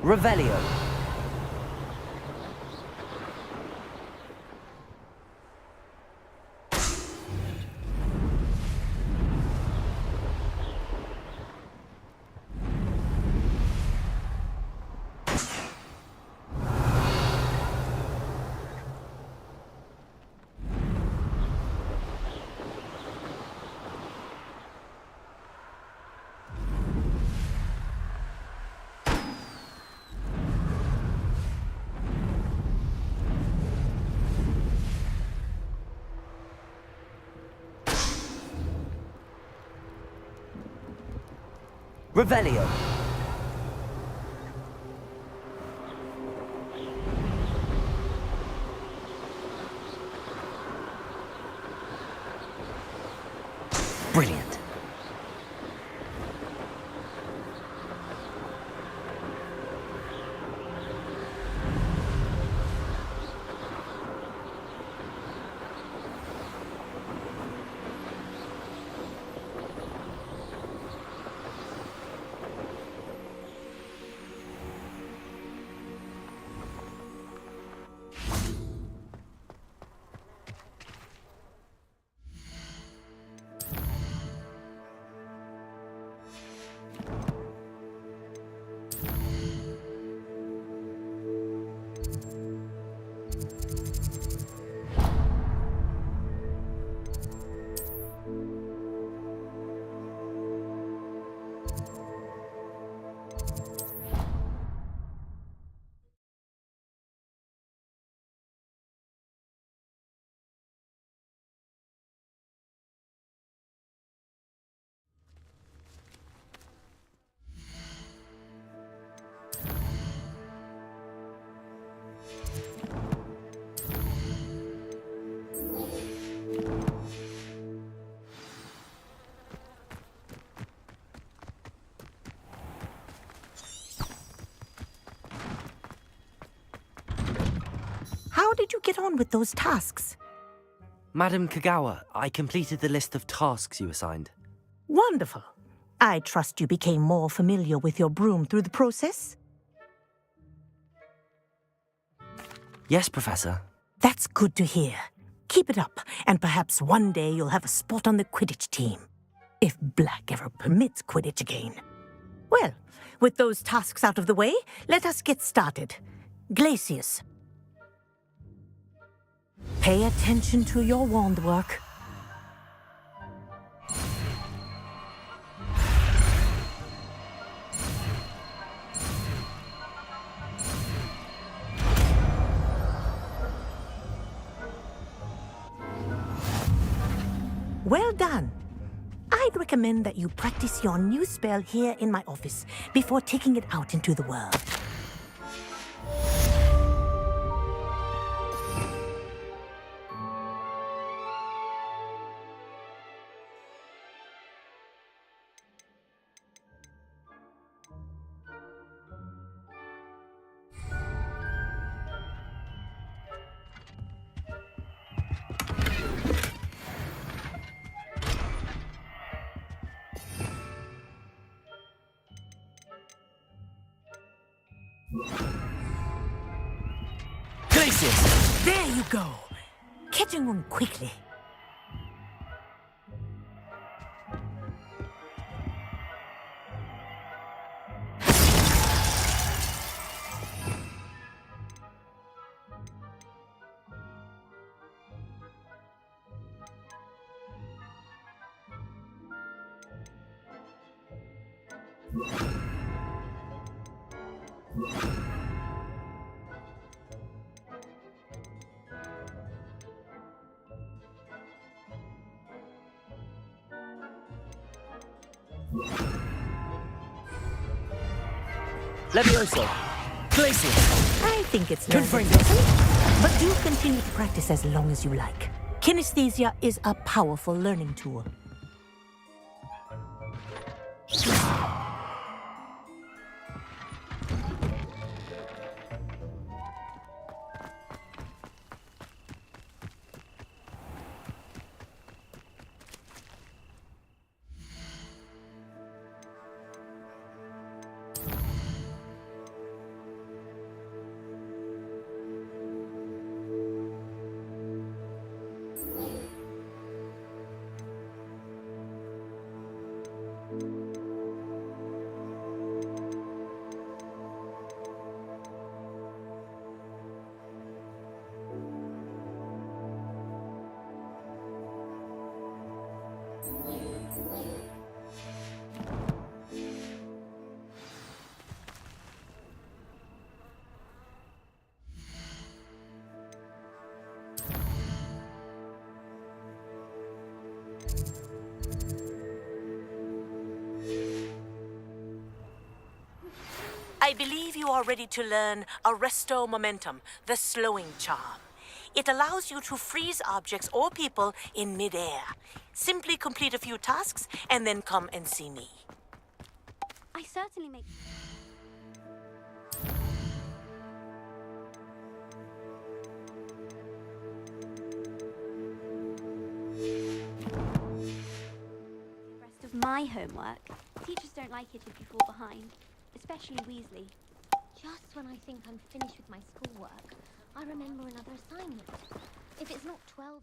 Revelio. Revelio. Brilliant. get on with those tasks? Madam Kagawa, I completed the list of tasks you assigned. Wonderful. I trust you became more familiar with your broom through the process? Yes, Professor. That's good to hear. Keep it up, and perhaps one day you'll have a spot on the Quidditch team. If Black ever permits Quidditch again. Well, with those tasks out of the way, let us get started. Glacius. Pay attention to your wand work. Well done. I'd recommend that you practice your new spell here in my office before taking it out into the world. Glacius! There you go. Catching on quickly. Levioso! Glacius! I think it's Confirmed. but do continue to practice as long as you like. Kinesthesia is a powerful learning tool. I believe you are ready to learn Arresto Momentum, the slowing charm. It allows you to freeze objects or people in midair. Simply complete a few tasks and then come and see me. I certainly make... rest of my homework. Teachers don't like it if you fall behind, especially Weasley. Just when I think I'm finished with my schoolwork, I remember another assignment. If it's not 12...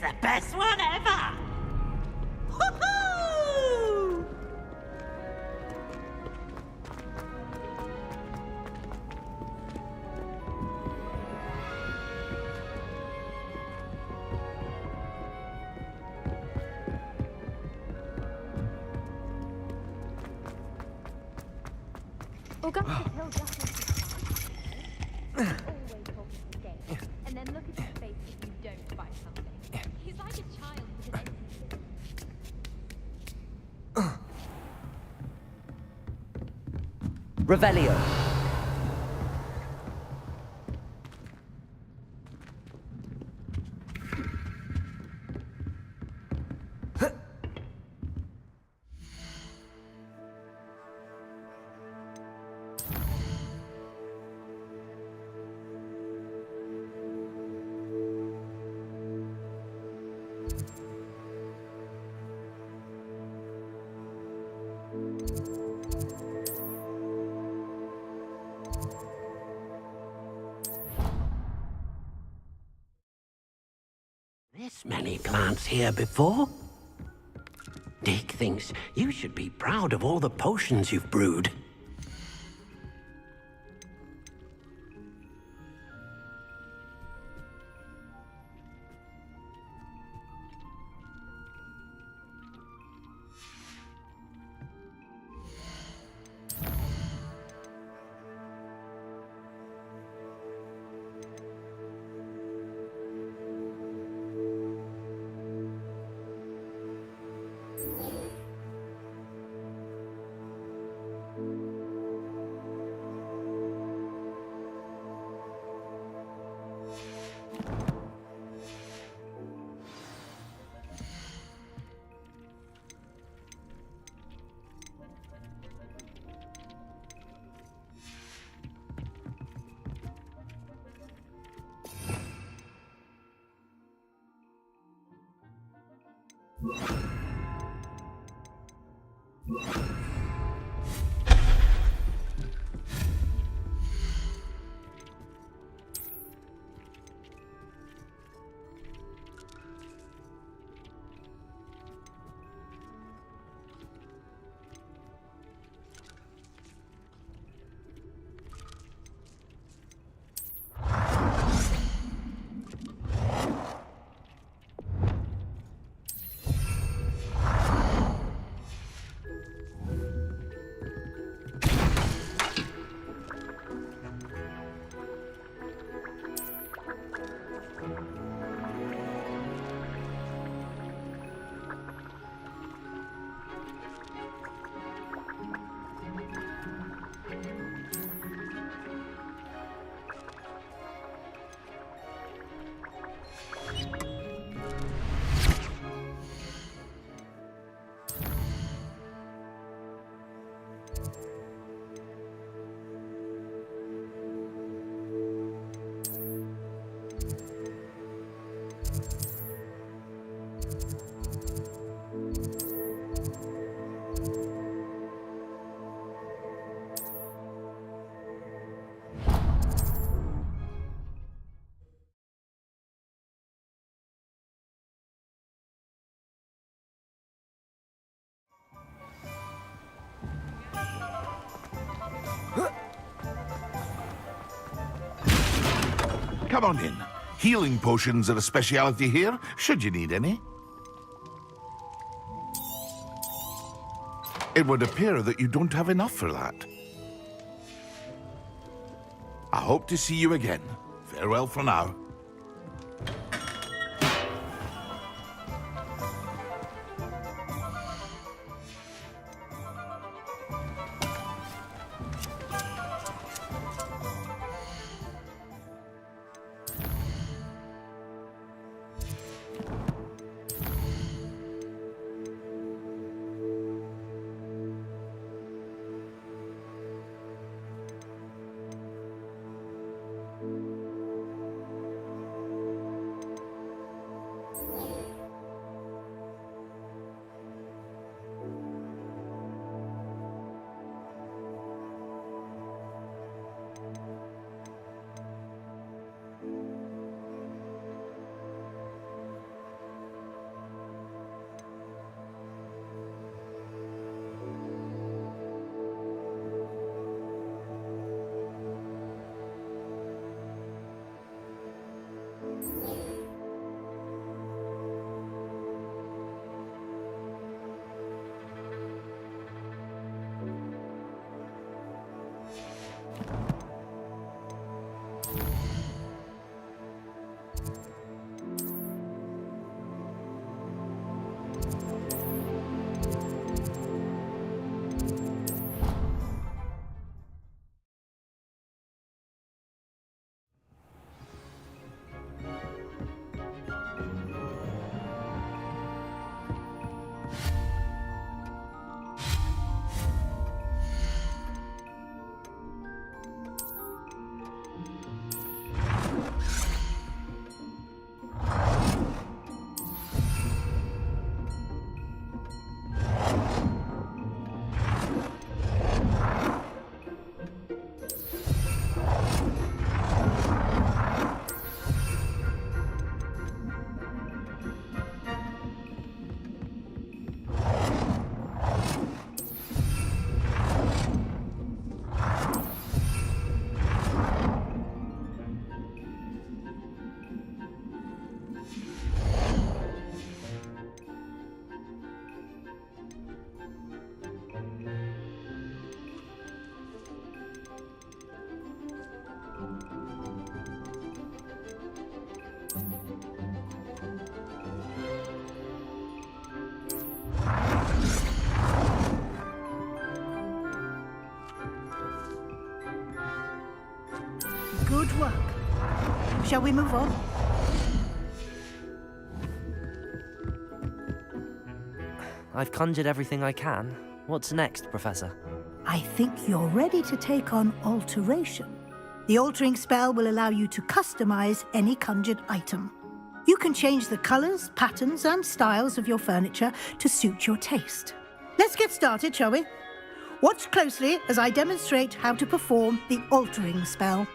the best one ever! Woohoo! Augustus Hill just wants to always talking to Dave, and then look at his face if you don't buy something. He's like a child with an NPC. Revelio. This many plants here before? Dick thinks you should be proud of all the potions you've brewed. Come on in. Healing potions are a speciality here, should you need any. It would appear that you don't have enough for that. I hope to see you again. Farewell for now. work. Shall we move on? I've conjured everything I can. What's next, Professor? I think you're ready to take on alteration. The altering spell will allow you to customize any conjured item. You can change the colors, patterns, and styles of your furniture to suit your taste. Let's get started, shall we? Watch closely as I demonstrate how to perform the altering spell.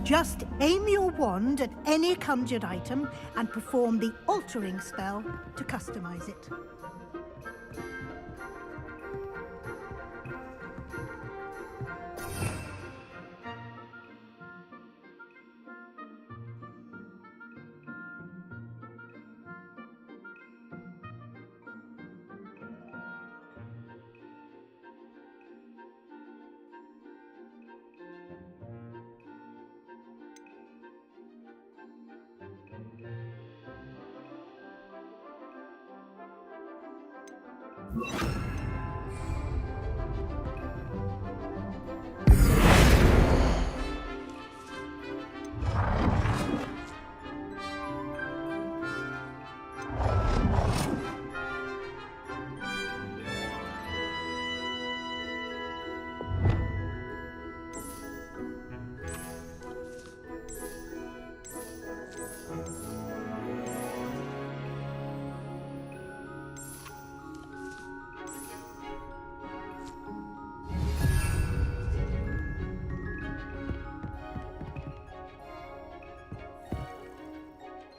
Just aim your wand at any conjured item and perform the altering spell to customize it.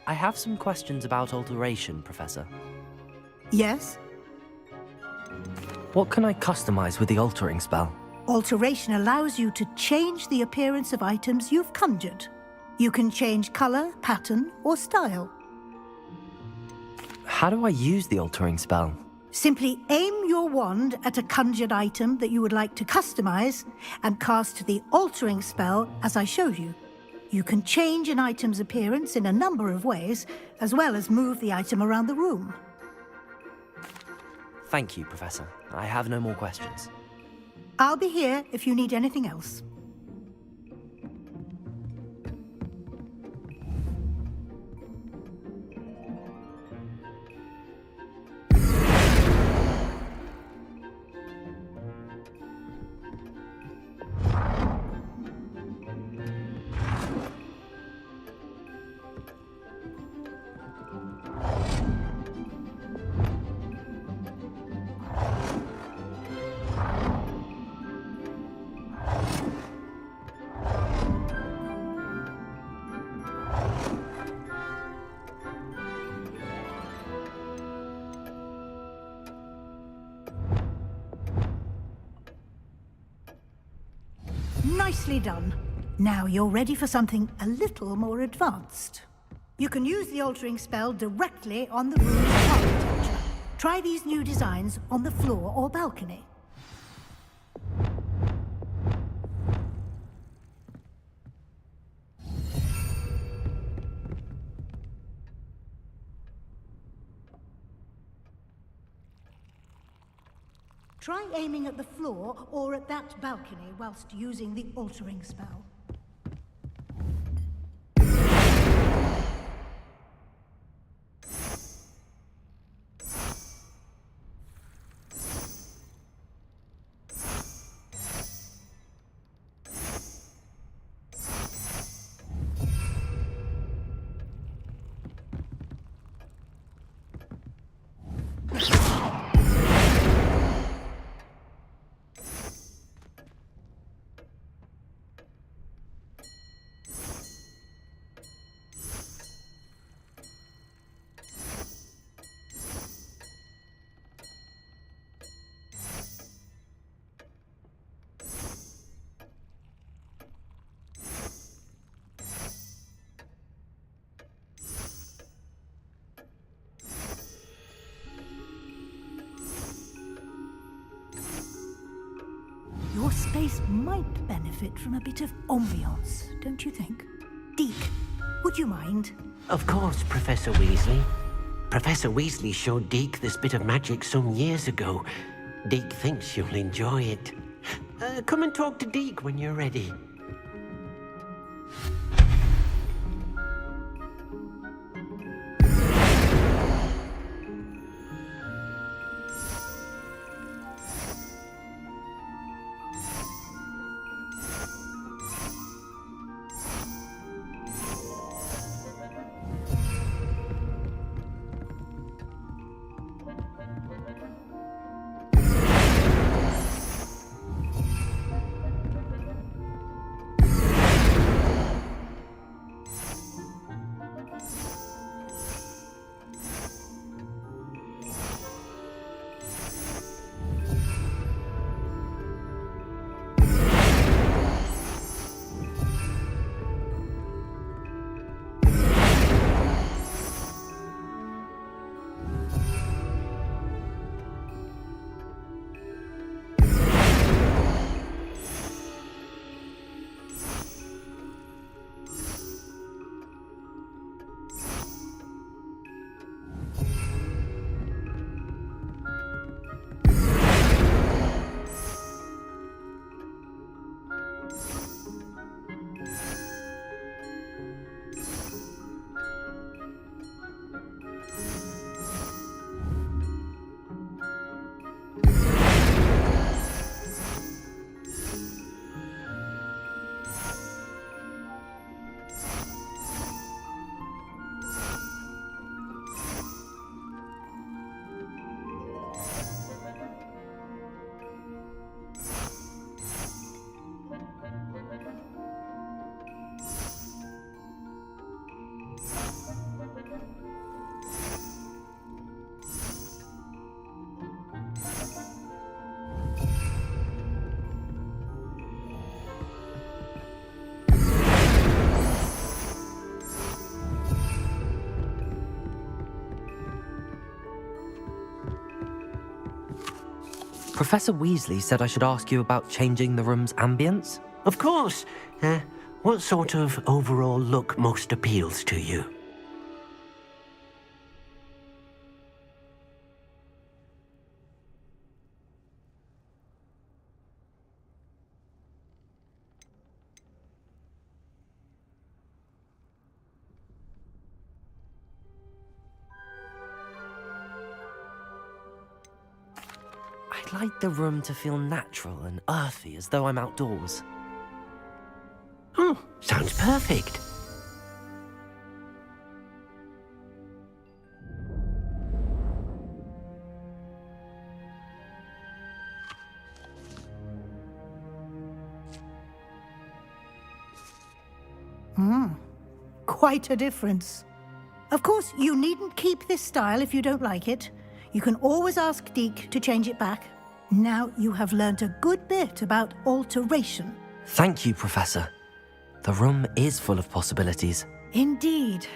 I have some questions about alteration, Professor. Yes? What can I customize with the altering spell? Alteration allows you to change the appearance of items you've conjured. You can change color, pattern, or style. How do I use the altering spell? Simply aim your wand at a conjured item that you would like to customize and cast the altering spell as I showed you. You can change an item's appearance in a number of ways, as well as move the item around the room. Thank you, Professor. I have no more questions. I'll be here if you need anything else. Nicely done. Now you're ready for something a little more advanced. You can use the altering spell directly on the room's architecture. Try these new designs on the floor or balcony. Try aiming at the floor or at that balcony whilst using the altering spell. space might benefit from a bit of ambiance, don't you think? Deke, would you mind? Of course, Professor Weasley. Professor Weasley showed Deke this bit of magic some years ago. Deke thinks you'll enjoy it. Come and talk to Deke when you're ready. Professor Weasley said I should ask you about changing the room's ambience? Of course. What sort of overall look most appeals to you? I'd like the room to feel natural and earthy, as though I'm outdoors. Oh, sounds perfect. Quite a difference. Of course, you needn't keep this style if you don't like it. You can always ask Deke to change it back. Now you have learnt a good bit about alteration. Thank you, Professor. The room is full of possibilities. Indeed.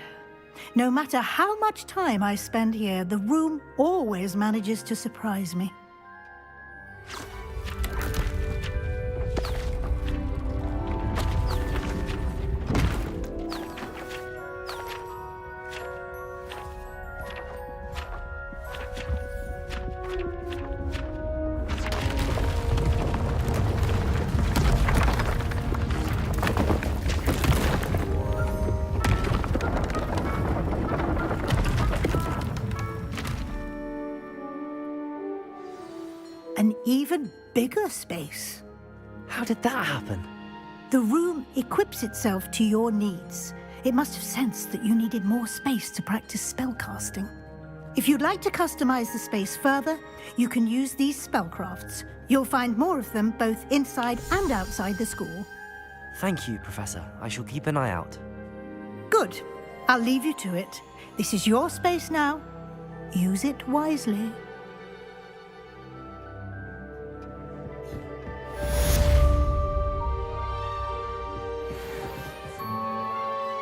No matter how much time I spend here, the room always manages to surprise me. An even bigger space. How did that happen? The room equips itself to your needs. It must have sensed that you needed more space to practice spellcasting. If you'd like to customize the space further, you can use these spellcrafts. You'll find more of them both inside and outside the school. Thank you, Professor. I shall keep an eye out. Good. I'll leave you to it. This is your space now. Use it wisely.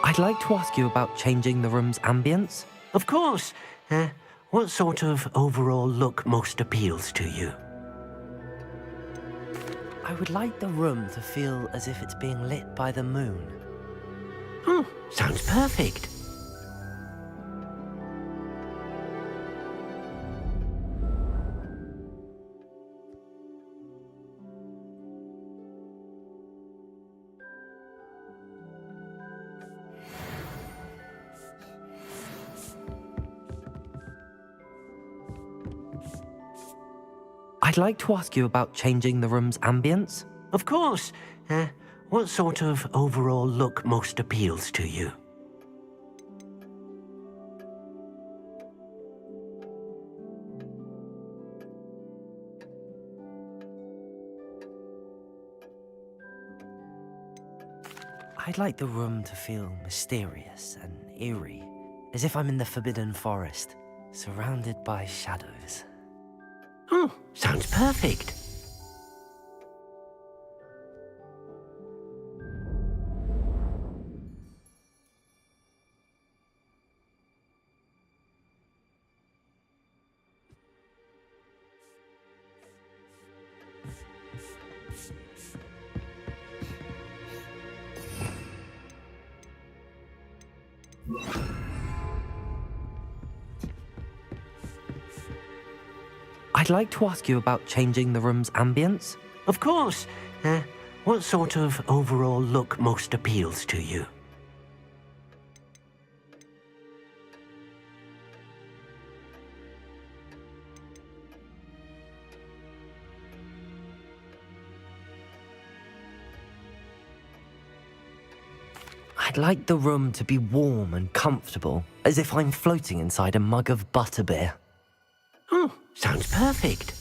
I'd like to ask you about changing the room's ambience. Of course. What sort of overall look most appeals to you? I would like the room to feel as if it's being lit by the moon. Sounds perfect. I'd like to ask you about changing the room's ambience. Of course. What sort of overall look most appeals to you? I'd like the room to feel mysterious and eerie, as if I'm in the Forbidden Forest, surrounded by shadows. Sounds perfect. I'd like to ask you about changing the room's ambience. Of course. What sort of overall look most appeals to you? I'd like the room to be warm and comfortable, as if I'm floating inside a mug of butterbeer. Sounds perfect.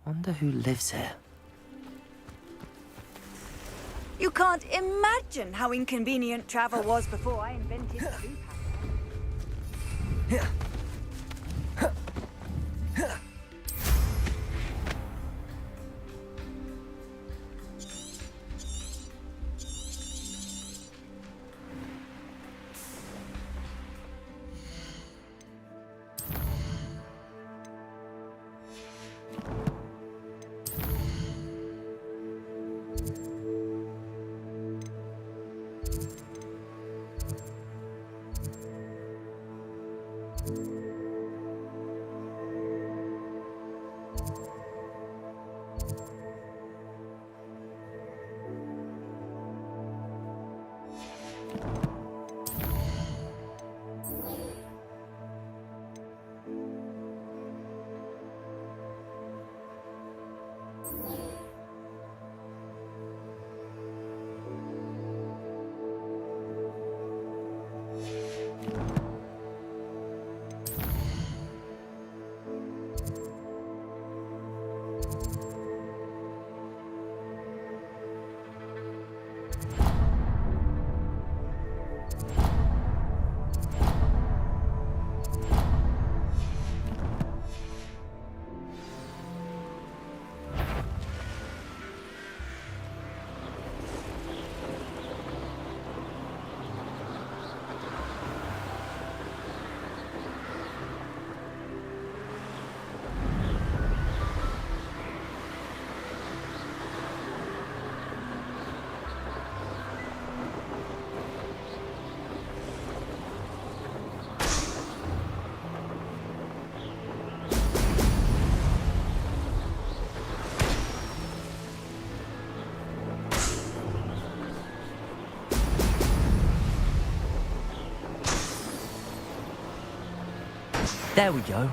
Wonder who lives here. You can't imagine how inconvenient travel was before I invented loop. There we go.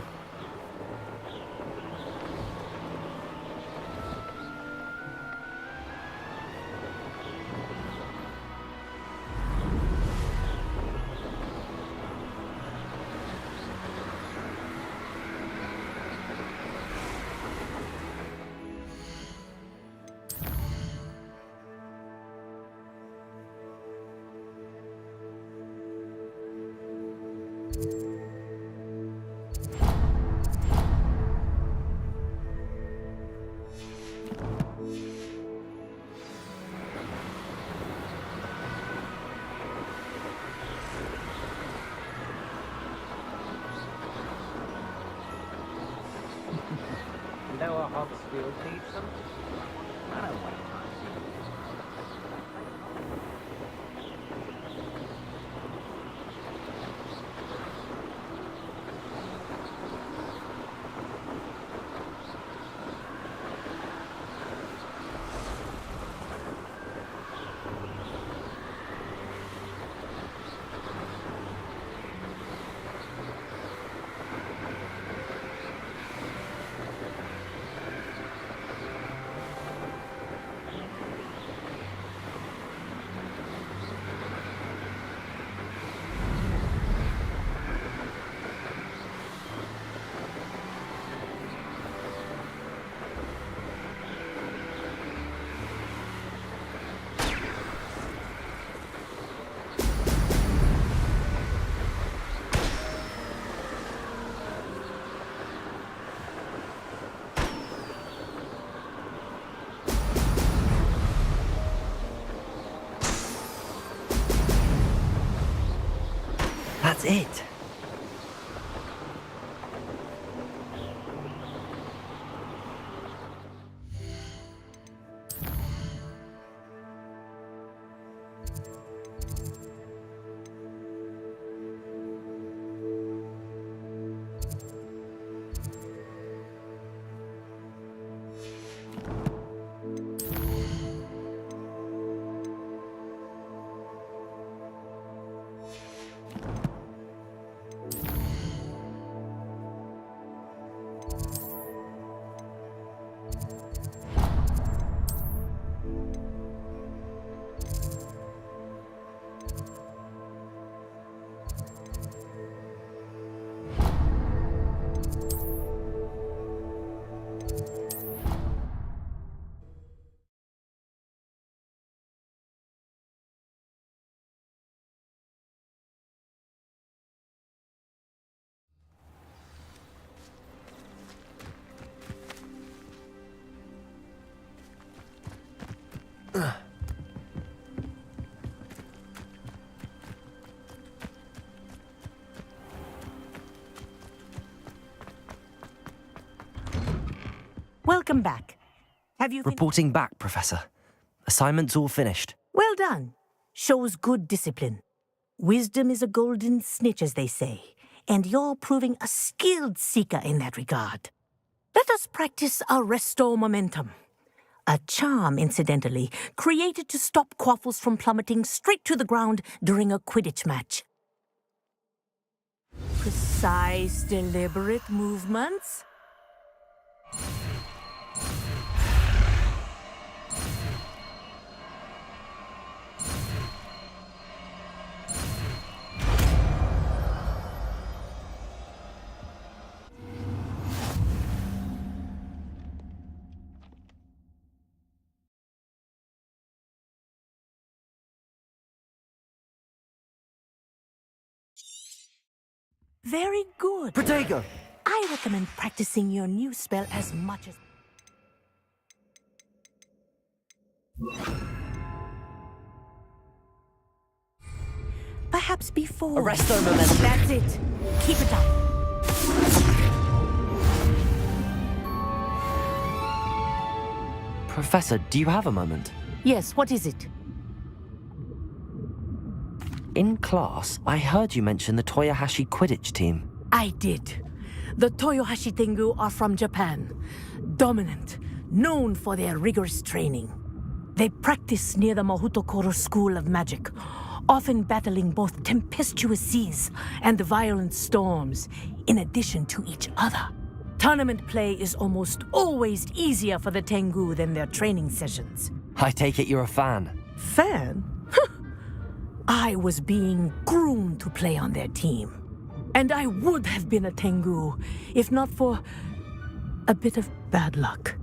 You know what Hogs Field needs them? I don't want That's it. Welcome back. Have you Reporting back, Professor. Assignment's all finished. Well done. Shows good discipline. Wisdom is a golden snitch, as they say, and you're proving a skilled seeker in that regard. Let us practice our restore momentum. A charm, incidentally, created to stop Quaffles from plummeting straight to the ground during a Quidditch match. Precise, deliberate movements. Very good. Protego! I recommend practicing your new spell as much as... Perhaps before... Arresto momentum. That's it. Keep it up. Professor, do you have a moment? Yes, what is it? In class, I heard you mention the Toyohashi Quidditch team. I did. The Toyohashi Tengu are from Japan. Dominant, known for their rigorous training. They practice near the Mahutokoro School of Magic, often battling both tempestuous seas and violent storms, in addition to each other. Tournament play is almost always easier for the Tengu than their training sessions. I take it you're a fan. Fan? I was being groomed to play on their team. And I would have been a Tengu, if not for a bit of bad luck.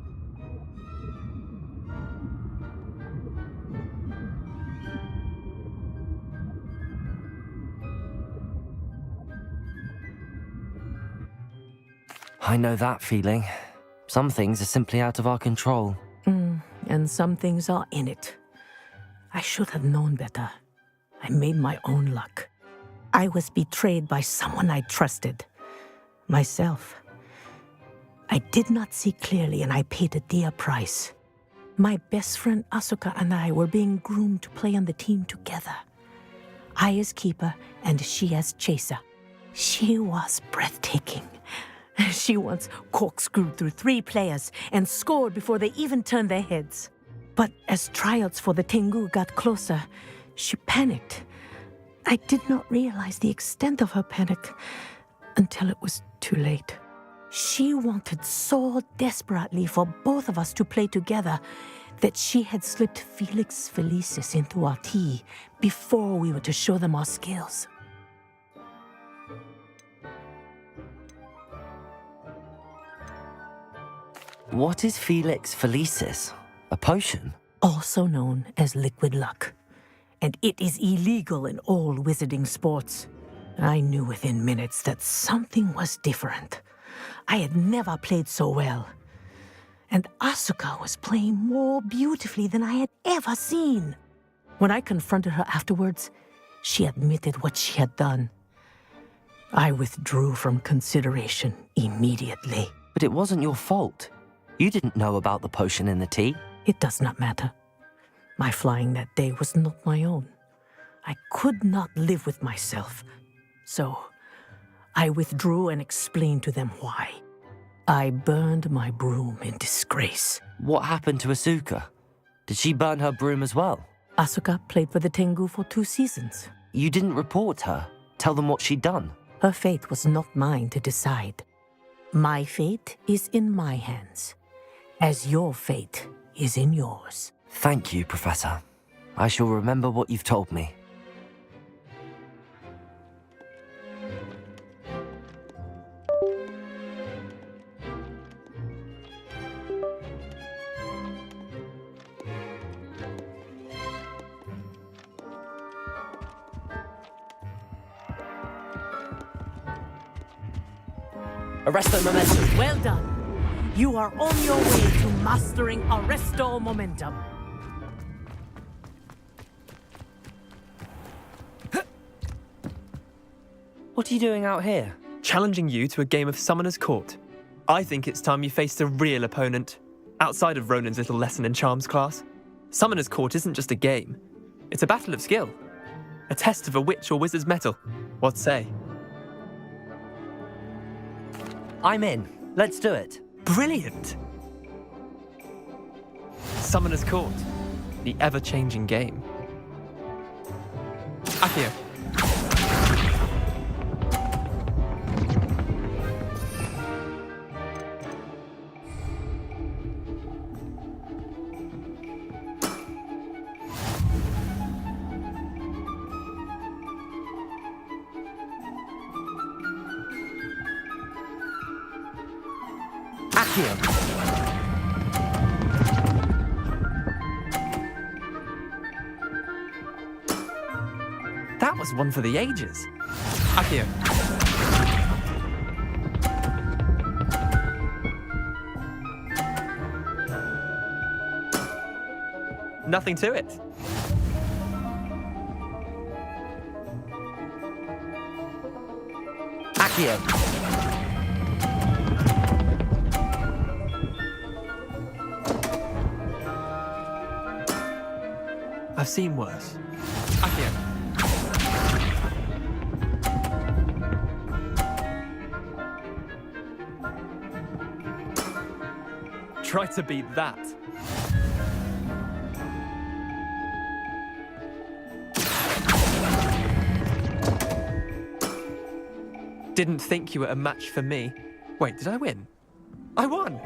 I know that feeling. Some things are simply out of our control. And some things are in it. I should have known better. I made my own luck. I was betrayed by someone I trusted. Myself. I did not see clearly and I paid a dear price. My best friend Asuka and I were being groomed to play on the team together. I as keeper and she as chaser. She was breathtaking. She once corkscrewed through 3 players and scored before they even turned their heads. But as tryouts for the Tengu got closer, she panicked. I did not realize the extent of her panic until it was too late. She wanted so desperately for both of us to play together that she had slipped Felix Felicis into our tea before we were to show them our skills. What is Felix Felicis? A potion? Also known as liquid luck. And it is illegal in all wizarding sports. I knew within minutes that something was different. I had never played so well. And Asuka was playing more beautifully than I had ever seen. When I confronted her afterwards, she admitted what she had done. I withdrew from consideration immediately. But it wasn't your fault. You didn't know about the potion in the tea. It does not matter. My flying that day was not my own. I could not live with myself. So, I withdrew and explained to them why. I burned my broom in disgrace. What happened to Asuka? Did she burn her broom as well? Asuka played for the Tengu for 2 seasons. You didn't report her? Tell them what she'd done? Her fate was not mine to decide. My fate is in my hands, as your fate is in yours. Thank you, Professor. I shall remember what you've told me. Arresto momentum. Well done. You are on your way to mastering Arresto momentum. What are you doing out here? Challenging you to a game of Summoner's Court. I think it's time you faced a real opponent, outside of Ronan's little lesson in charms class. Summoner's Court isn't just a game. It's a battle of skill. A test of a witch or wizard's mettle. What say? I'm in. Let's do it. Brilliant! Summoner's Court. The ever-changing game. Accio. That was one for the ages. Accio. Nothing to it. Accio. I've seen worse. Accio. Try to beat that. Didn't think you were a match for me. Wait, did I win? I won!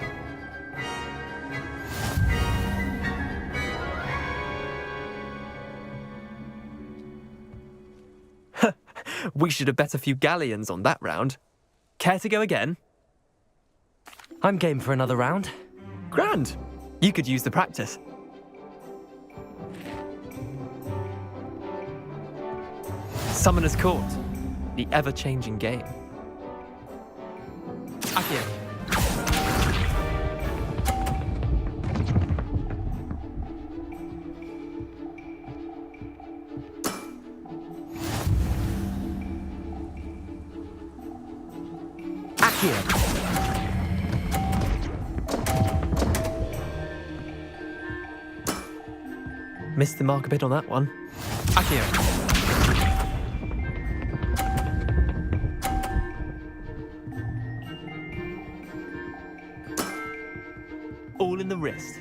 We should have bet a few galleons on that round. Care to go again? I'm game for another round. Grand! You could use the practice. Summoner's Court. The ever-changing game. Accio. Accio. Missed the mark a bit on that one. Accio. All in the wrist.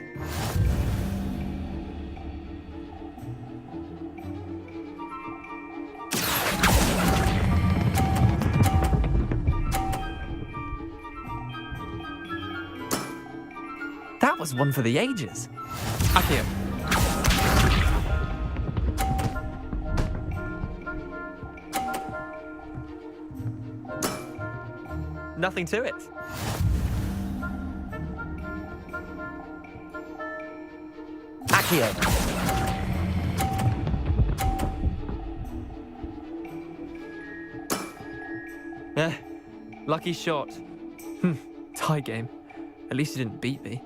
That was one for the ages. Accio. Nothing to it. Accio. Lucky shot. Tie game. At least you didn't beat me.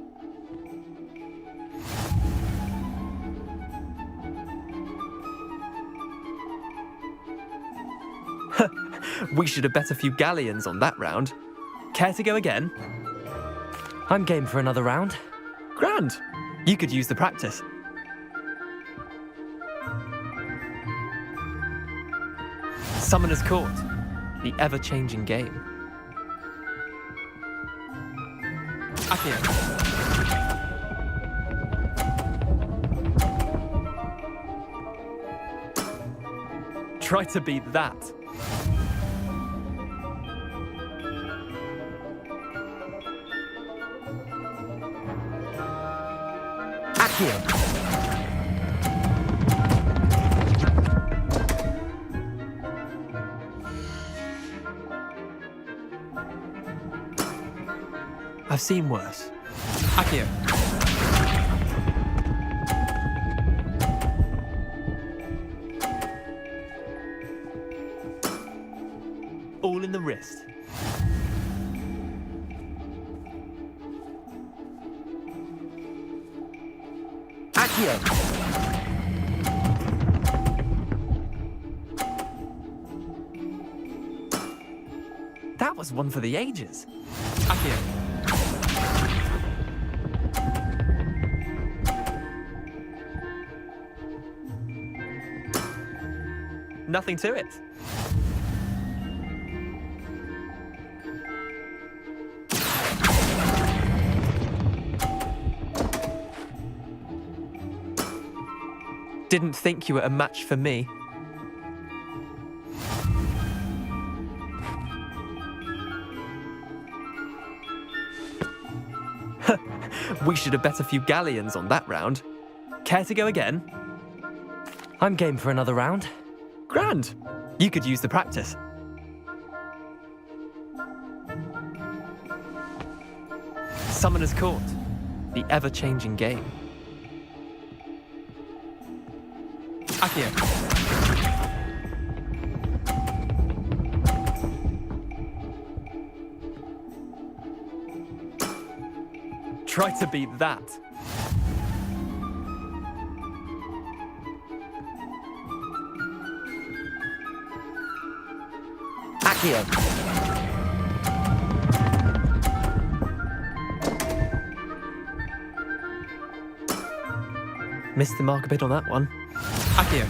We should have bet a few galleons on that round. Care to go again? I'm game for another round. Grand! You could use the practice. Summoner's Court. The ever-changing game. Accio. Try to beat that. Accio. I've seen worse. Accio. All in the wrist. Accio. That was one for the ages. Accio. Nothing to it. Didn't think you were a match for me. We should have bet a few galleons on that round. Care to go again? I'm game for another round. Grand! You could use the practice. Summoner's Court. The ever-changing game. Accio. Try to beat that. Accio. Missed the mark a bit on that one. Accio.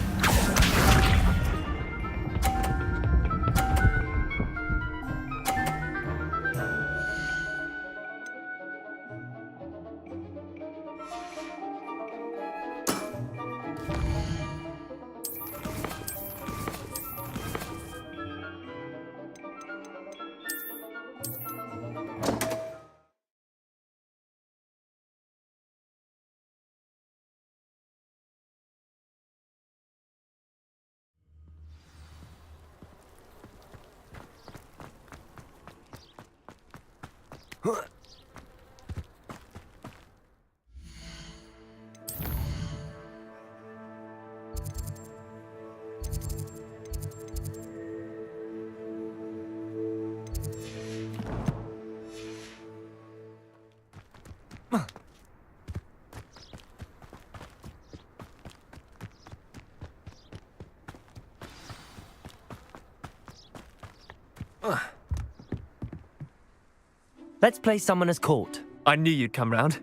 Let's play Summoner's Court. I knew you'd come round.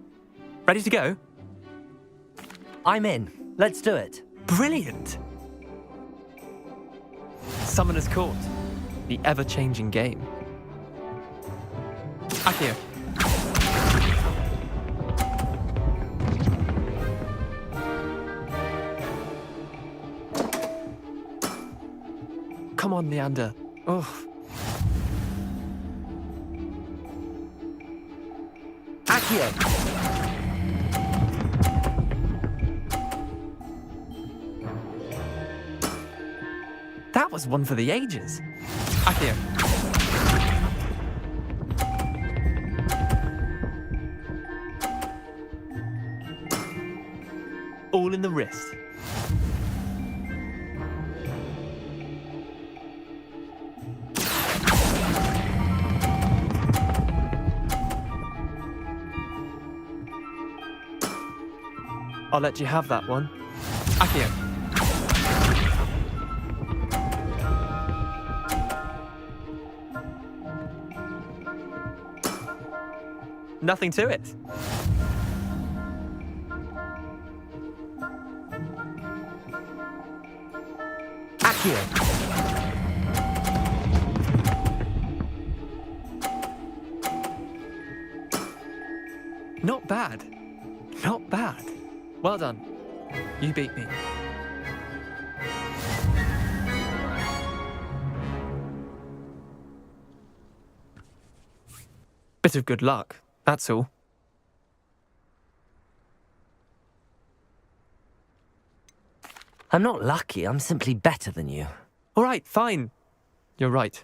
Ready to go? I'm in. Let's do it. Brilliant! Summoner's Court. The ever-changing game. Accio. Come on, Leander. Oh. Accio. That was one for the ages. Accio. All in the wrist. I'll let you have that one. Accio. Nothing to it. Accio. Not bad. Not bad. Well done. You beat me. Bit of good luck, that's all. I'm not lucky, I'm simply better than you. All right, fine. You're right.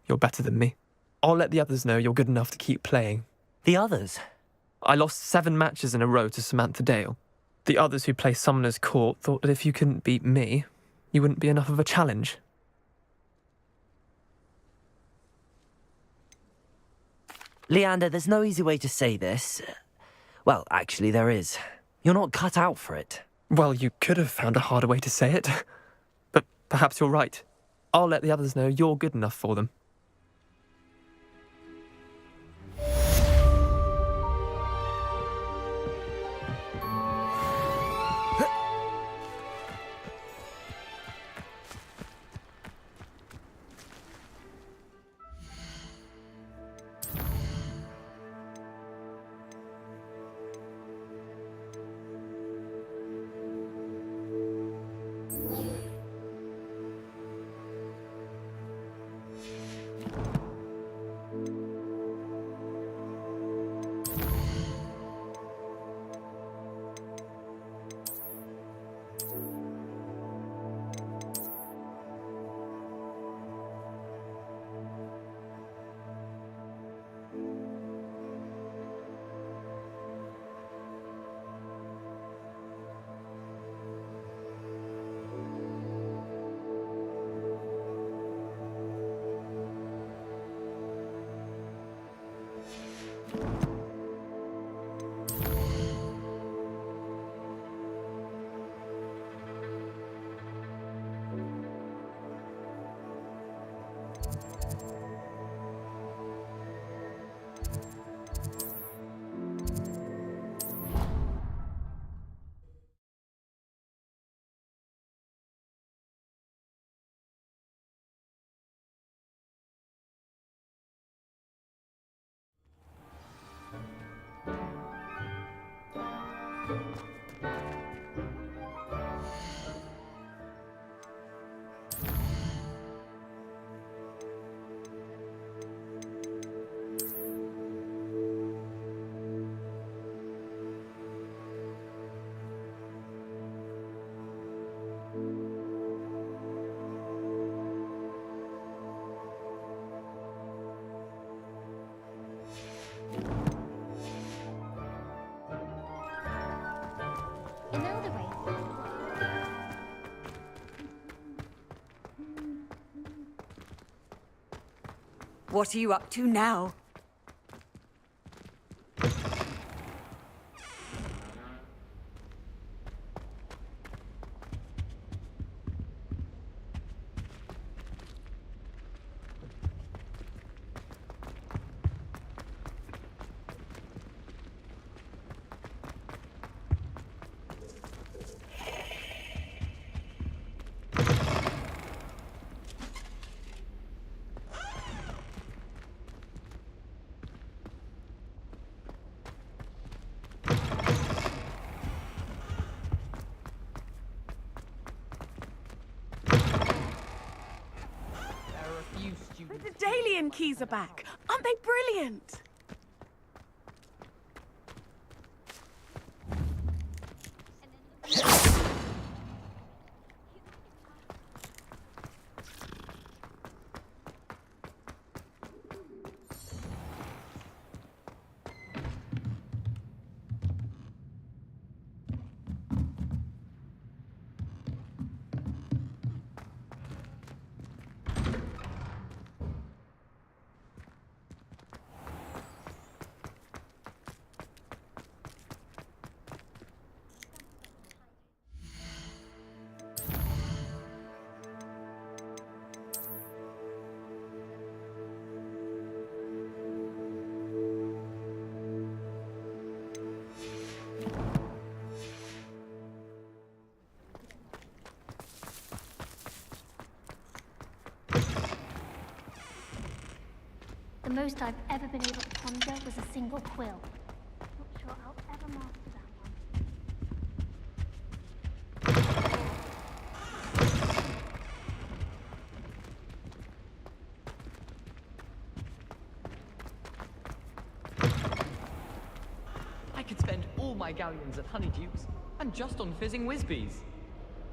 You're better than me. I'll let the others know you're good enough to keep playing. The others? I lost 7 matches in a row to Samantha Dale. The others who play Summoner's Court thought that if you couldn't beat me, you wouldn't be enough of a challenge. Leander, there's no easy way to say this. Well, actually, there is. You're not cut out for it. Well, you could have found a harder way to say it. But perhaps you're right. I'll let the others know you're good enough for them. Another way. What are you up to now? The Dalian keys are back. Aren't they brilliant? The most I've ever been able to conjure was a single quill. Not sure I'll ever master that one. I could spend all my galleons at Honeydukes and just on fizzing Whizbees.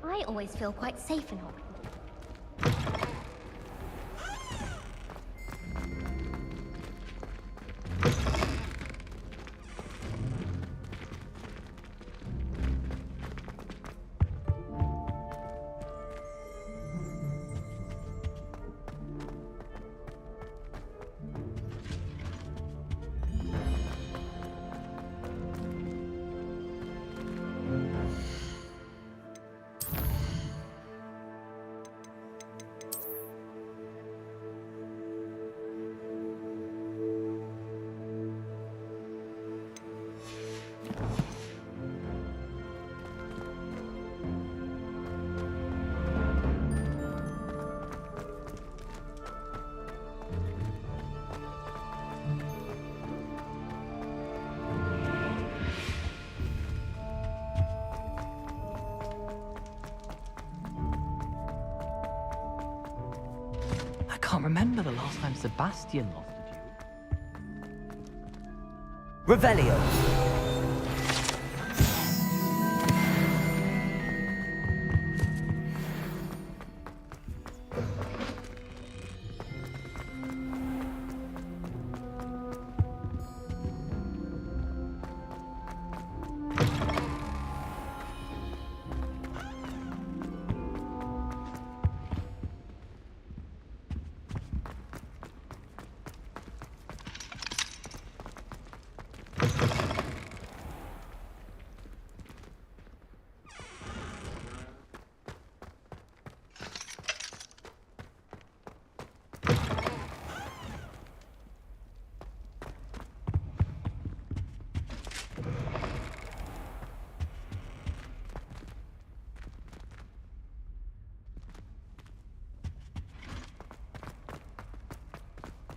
I always feel quite safe in Hogwarts. I can't remember the last time Sebastian lost a duel. Revelio.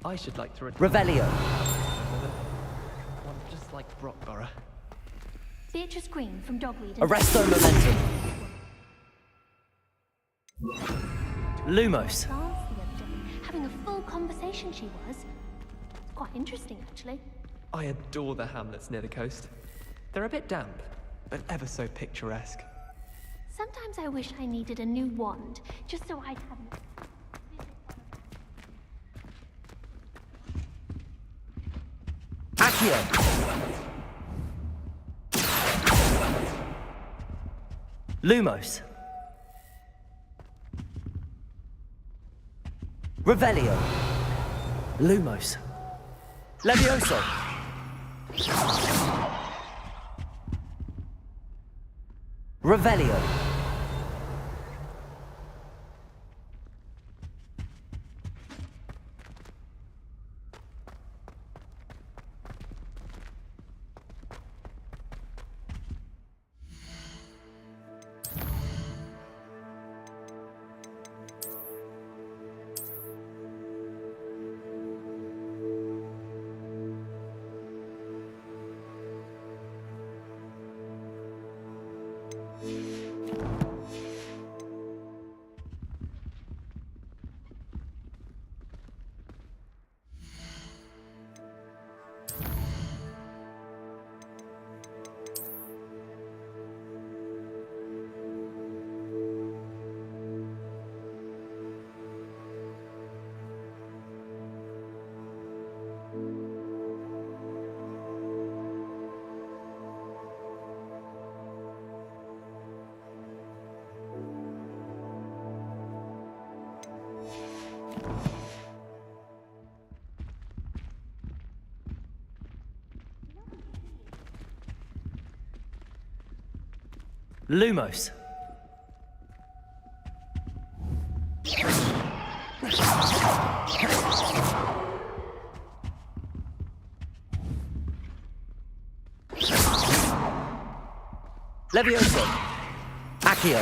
I should like to Revelio. One just like Brockborough. Beatrice Green from Dogweed. Arresto Momentum. Lumos. The other day, having a full conversation she was. It's quite interesting, actually. I adore the hamlets near the coast. They're a bit damp, but ever so picturesque. Sometimes I wish I needed a new wand, just so I'd have an... Accio. Lumos. Revelio. Lumos. Levioso. Revelio. Lumos. Levioso. Accio.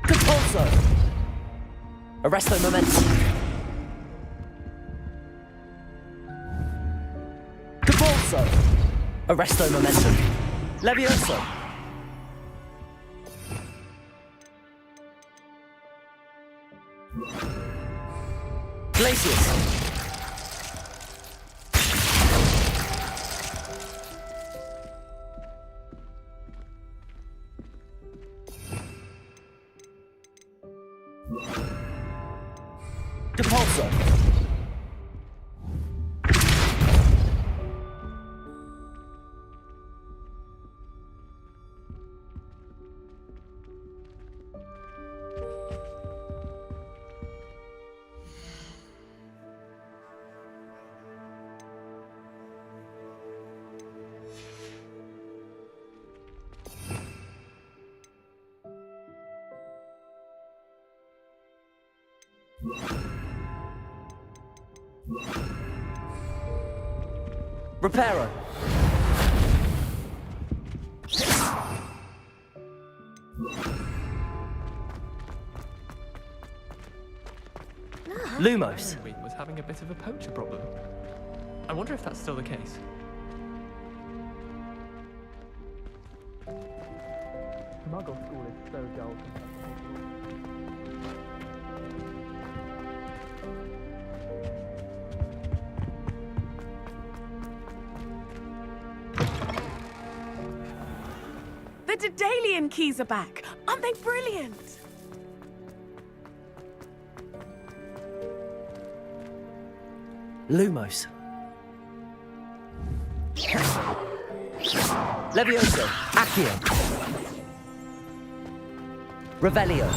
Compulso. Arresto momentum. Compulso. Arresto momentum. Levioso. Glacius. Depulso. Reparo. Lumos. Wing was having a bit of a poacher problem. I wonder if that's still the case. Muggle school is so dull. Daedalian keys are back. Aren't they brilliant? Lumos. Levioso. Accio. Revelio.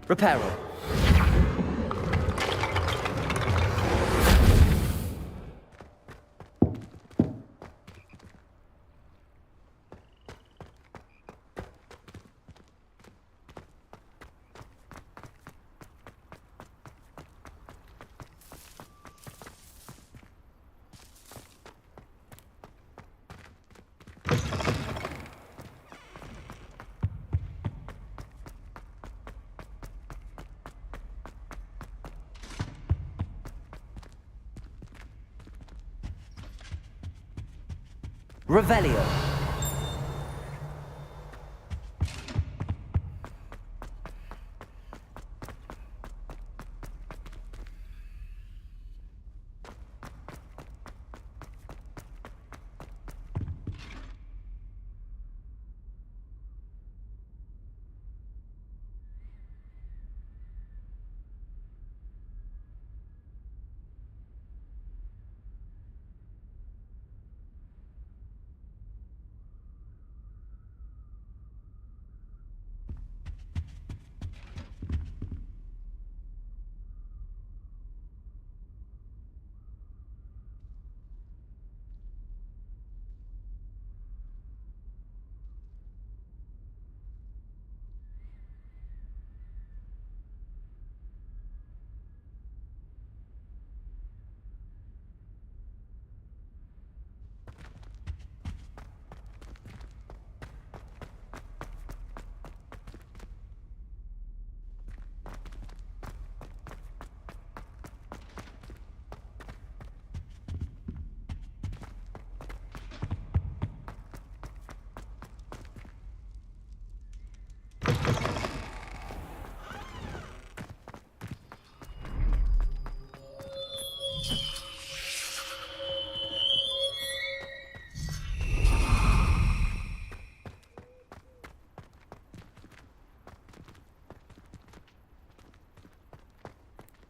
Reparo. Revelio.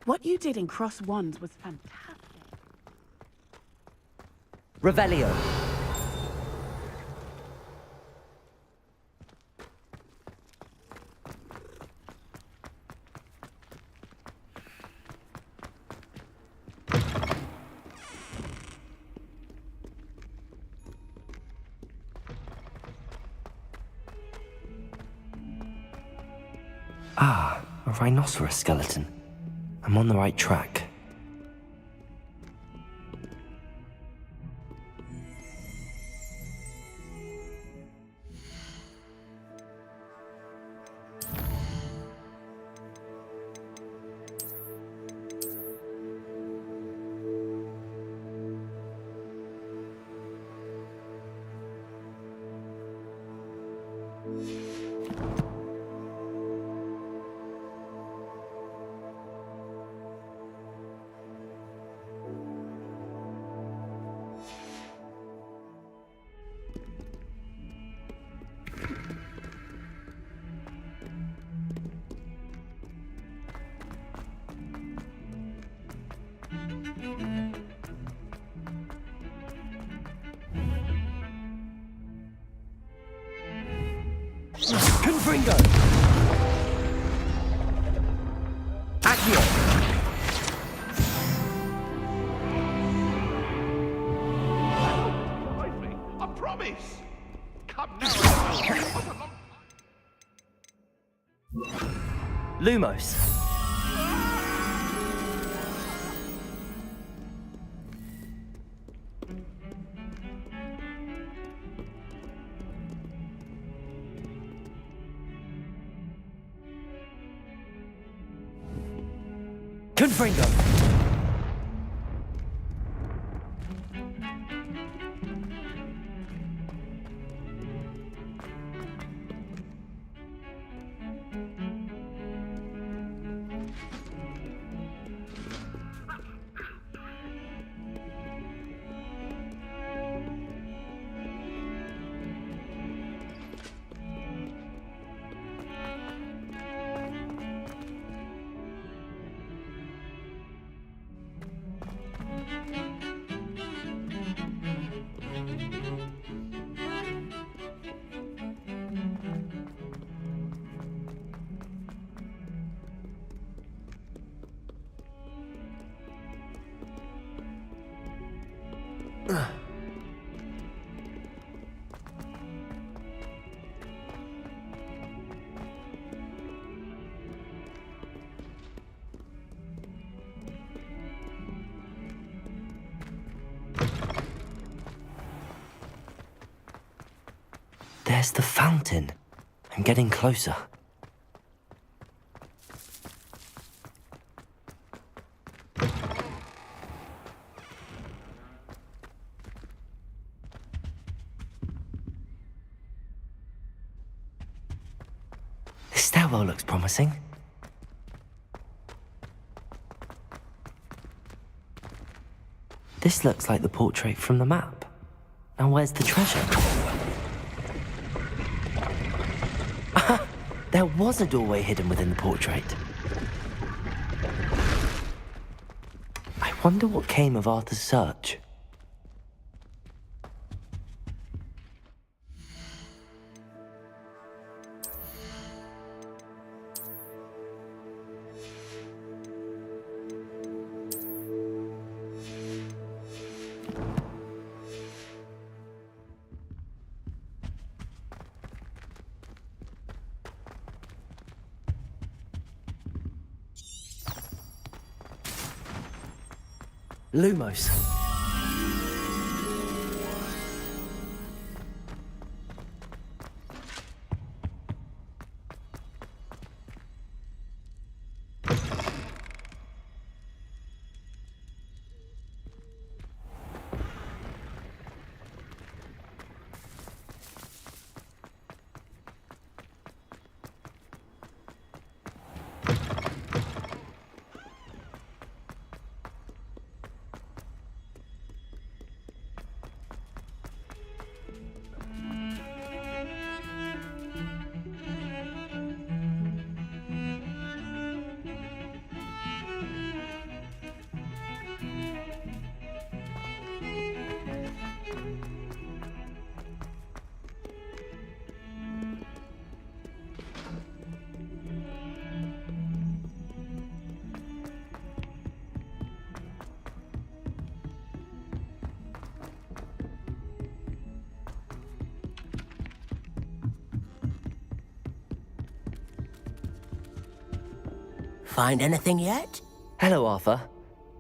What you did in Cross Wands was fantastic. Revelio. Ah, a rhinoceros skeleton. I'm on the right track. Confringo! Accio! I promise. Come now. Lumos. Confringo. There's the fountain. I'm getting closer. The stairwell looks promising. This looks like the portrait from the map. Now where's the treasure? There was a doorway hidden within the portrait. I wonder what came of Arthur's search. Lumos. Find anything yet? Hello, Arthur.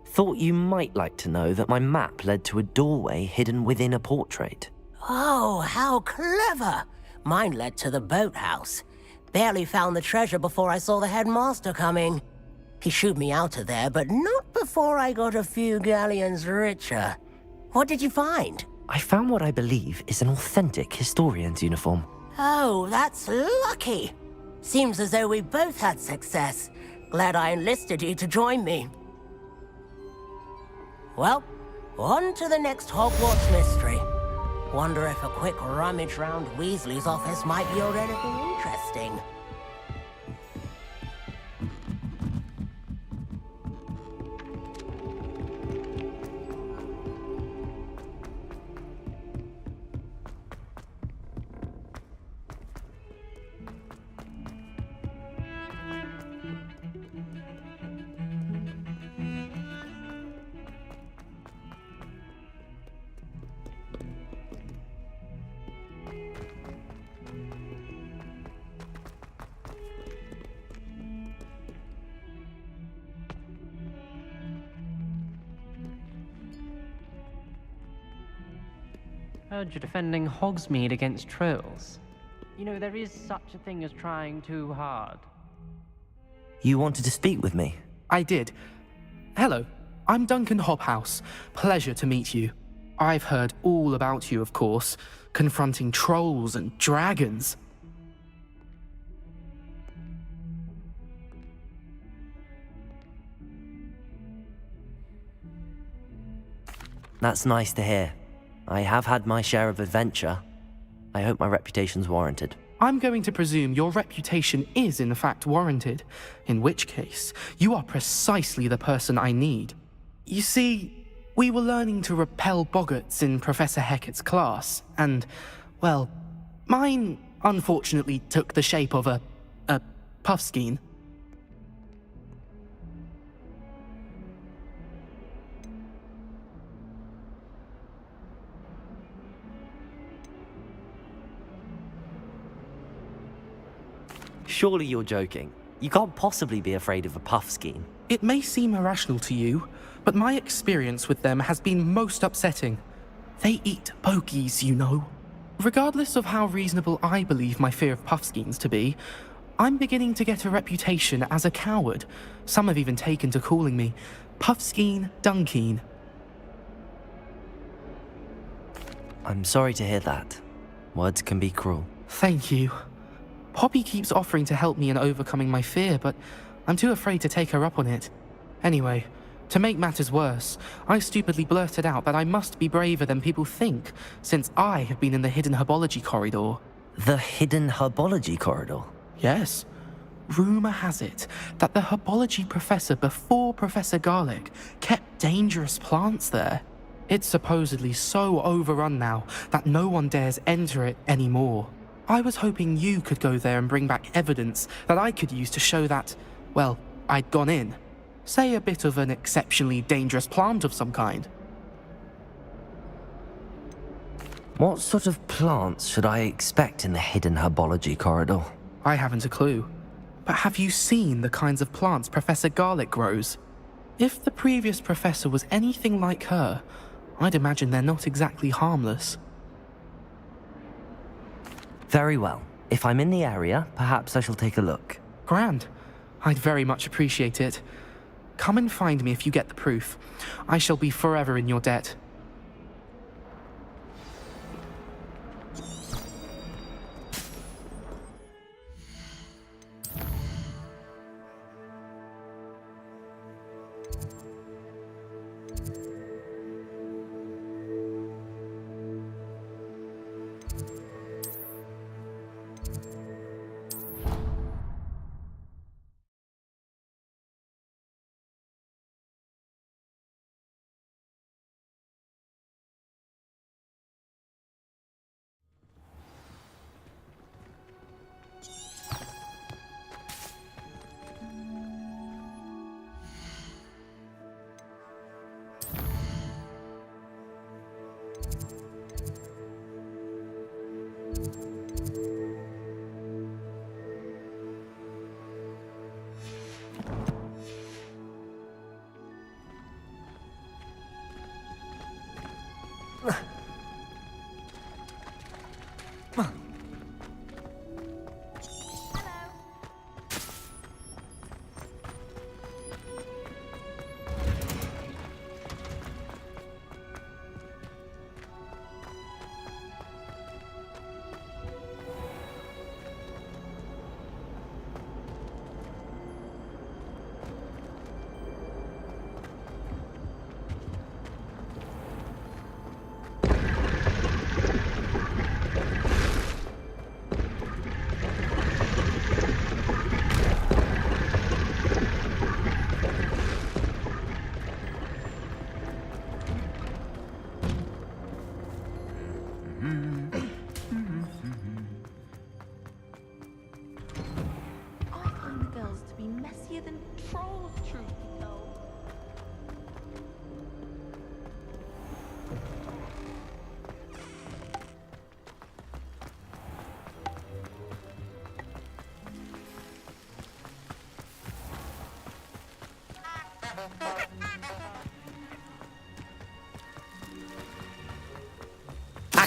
Thought you might like to know that my map led to a doorway hidden within a portrait. Oh, how clever! Mine led to the boathouse. Barely found the treasure before I saw the headmaster coming. He shooed me out of there, but not before I got a few galleons richer. What did you find? I found what I believe is an authentic historian's uniform. Oh, that's lucky. Seems as though we both had success. Glad I enlisted you to join me. Well, on to the next Hogwarts mystery. Wonder if a quick rummage round Weasley's office might yield anything interesting. Heard you're defending Hogsmeade against trolls. You know, there is such a thing as trying too hard. You wanted to speak with me? I did. Hello, I'm Duncan Hobhouse. Pleasure to meet you. I've heard all about you, of course, confronting trolls and dragons. That's nice to hear. I have had my share of adventure. I hope my reputation's warranted. I'm going to presume your reputation is in fact warranted, in which case, you are precisely the person I need. You see, we were learning to repel boggarts in Professor Hecat's class, and, well, mine unfortunately took the shape of a puffskein. Surely you're joking. You can't possibly be afraid of a puffskein. It may seem irrational to you, but my experience with them has been most upsetting. They eat bogies, you know. Regardless of how reasonable I believe my fear of puffskeins to be, I'm beginning to get a reputation as a coward. Some have even taken to calling me Puffskein Dunkeen. I'm sorry to hear that. Words can be cruel. Thank you. Poppy keeps offering to help me in overcoming my fear, but I'm too afraid to take her up on it. Anyway, to make matters worse, I stupidly blurted out that I must be braver than people think, since I have been in the hidden herbology corridor. The hidden herbology corridor? Yes. Rumour has it that the herbology professor before Professor Garlic kept dangerous plants there. It's supposedly so overrun now that no one dares enter it anymore. I was hoping you could go there and bring back evidence that I could use to show that, well, I'd gone in. Say a bit of an exceptionally dangerous plant of some kind. What sort of plants should I expect in the hidden herbology corridor? I haven't a clue. But have you seen the kinds of plants Professor Garlic grows? If the previous professor was anything like her, I'd imagine they're not exactly harmless. Very well. If I'm in the area, perhaps I shall take a look. Grand. I'd very much appreciate it. Come and find me if you get the proof. I shall be forever in your debt.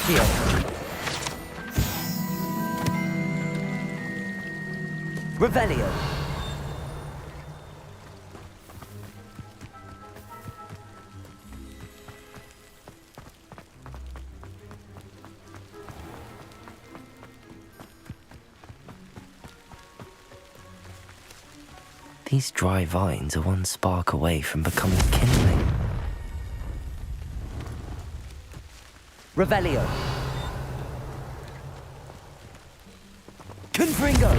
Accio. Revelio. These dry vines are one spark away from becoming kindling. Revelio. Confringo.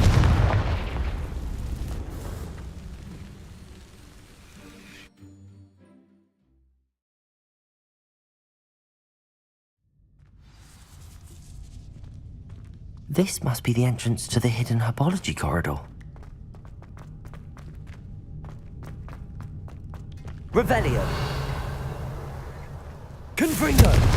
This must be the entrance to the hidden herbology corridor. Revelio. Confringo.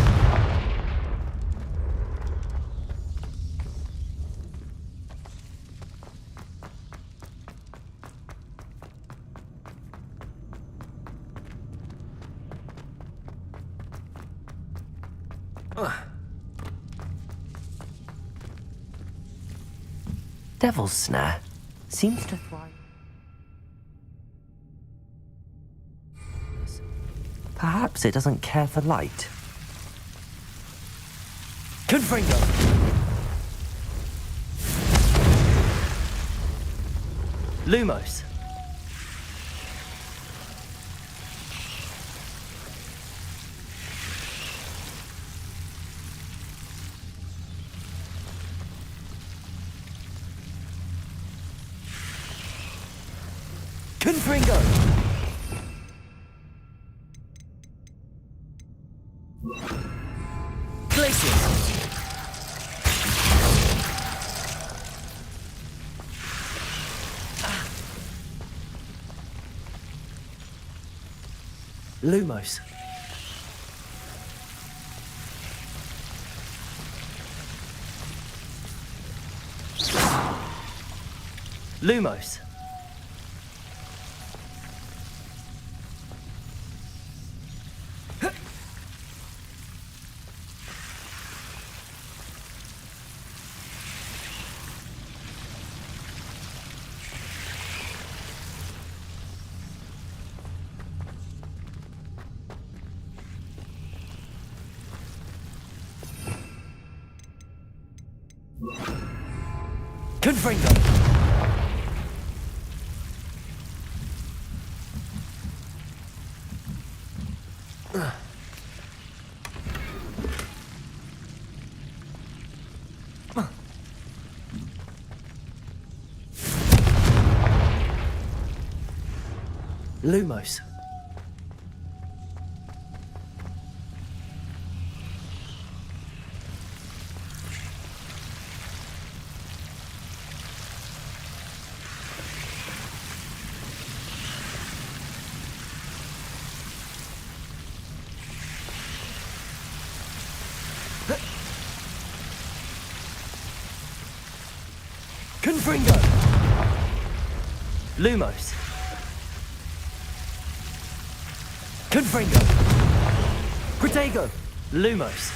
Devil's Snare seems to thrive. Perhaps it doesn't care for light. Confringo! Lumos. Confringo! Glacius! Lumos. Lumos. Confringo! Lumos. Confringo! Lumos. Confringo! Protego! Lumos.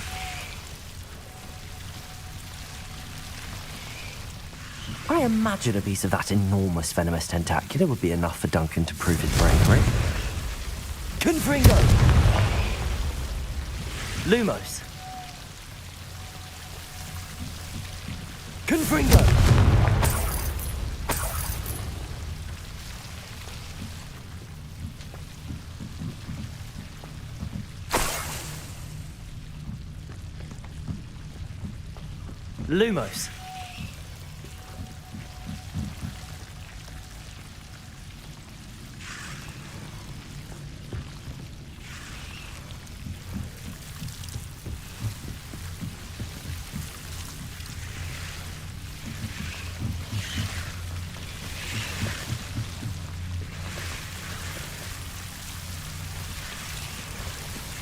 I imagine a piece of that enormous venomous tentacular would be enough for Duncan to prove his bravery. Confringo! Lumos. Confringo! Lumos.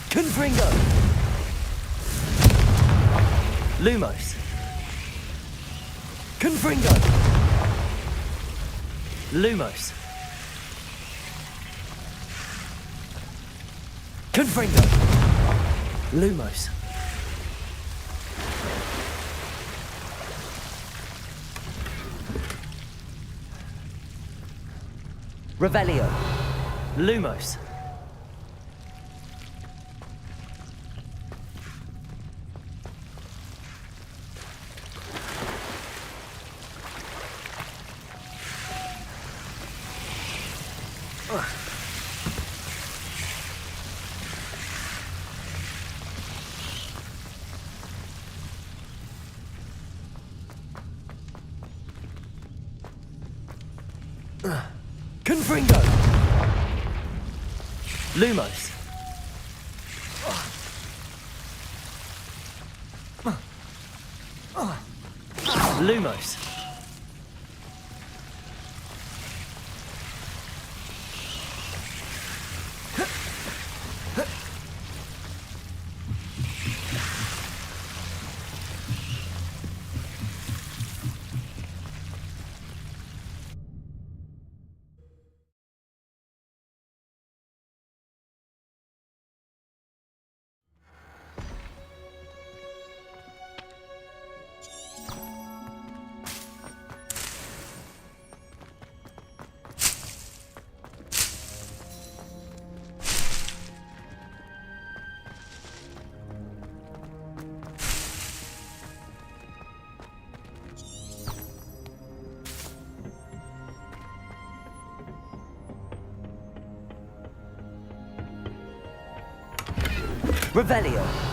Confringo. Lumos. Confringo! Lumos. Confringo! Lumos. Revelio. Lumos. Confringo! Lumos. Lumos. Revelio.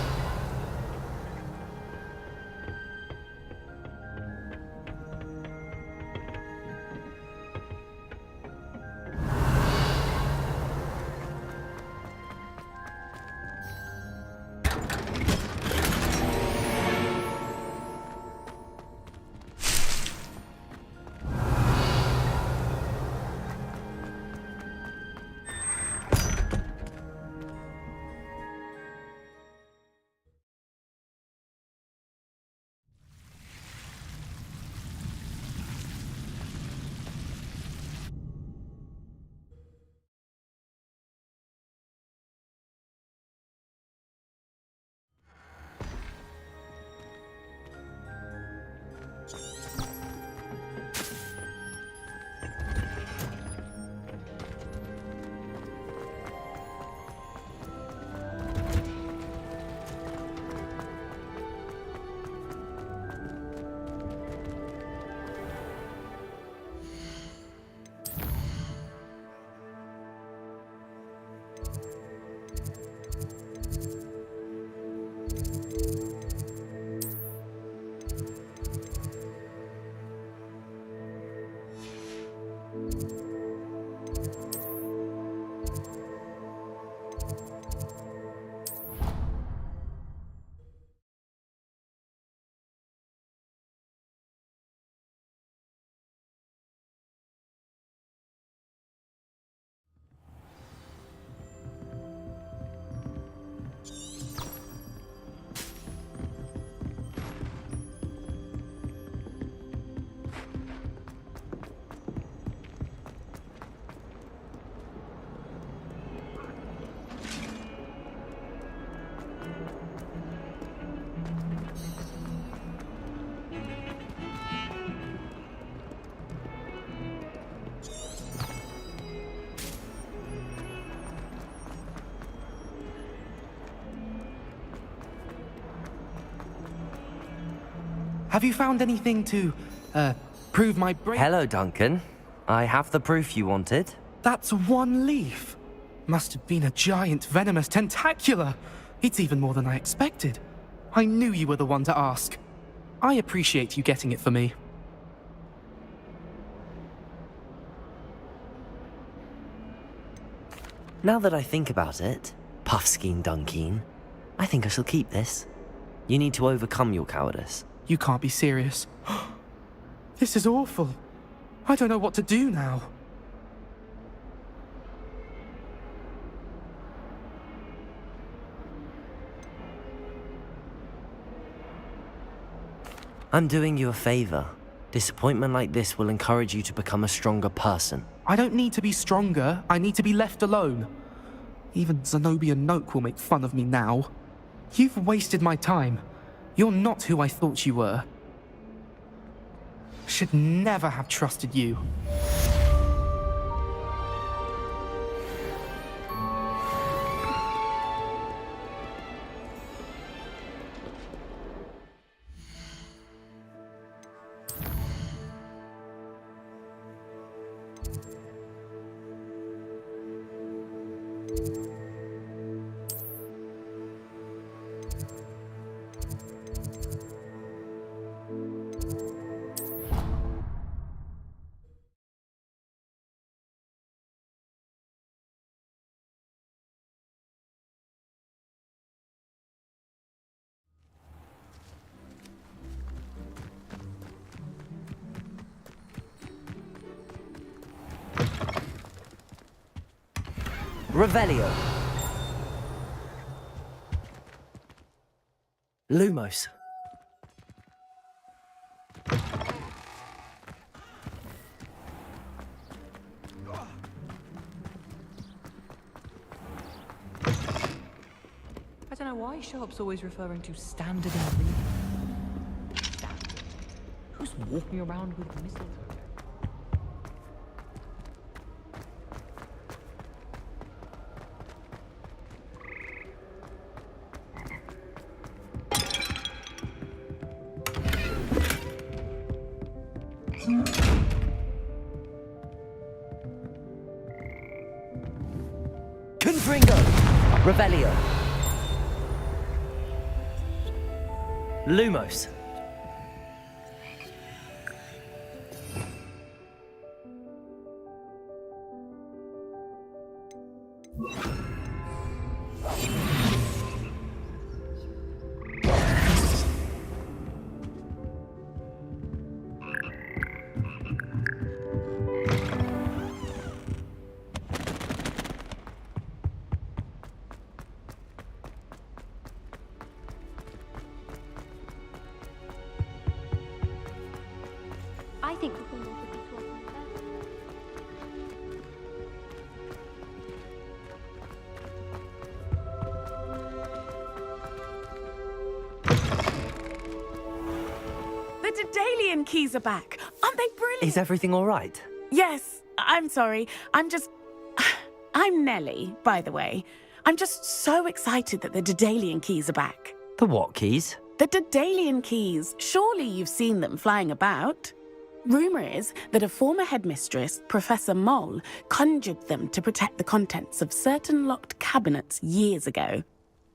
Have you found anything to, prove my brain? Hello, Duncan. I have the proof you wanted. That's one leaf. Must have been a giant venomous tentacula. It's even more than I expected. I knew you were the one to ask. I appreciate you getting it for me. Now that I think about it, Puffskein Dunkeen, I think I shall keep this. You need to overcome your cowardice. You can't be serious. This is awful. I don't know what to do now. I'm doing you a favor. Disappointment like this will encourage you to become a stronger person. I don't need to be stronger. I need to be left alone. Even Zenobia Noak will make fun of me now. You've wasted my time. You're not who I thought you were. Should never have trusted you. Revelio. Lumos. I don't know why Sharp's always referring to standard ingredient. Standard. Who's walking around with mistletoe? Confringo. Revelio. Lumos. I think the thing would be talking The Daedalian keys are back. Aren't they brilliant? Is everything all right? Yes, I'm sorry. I'm Nellie, by the way. I'm just so excited that the Daedalian keys are back. The what keys? The Daedalian keys. Surely you've seen them flying about. Rumour is that a former headmistress, Professor Moll, conjured them to protect the contents of certain locked cabinets years ago.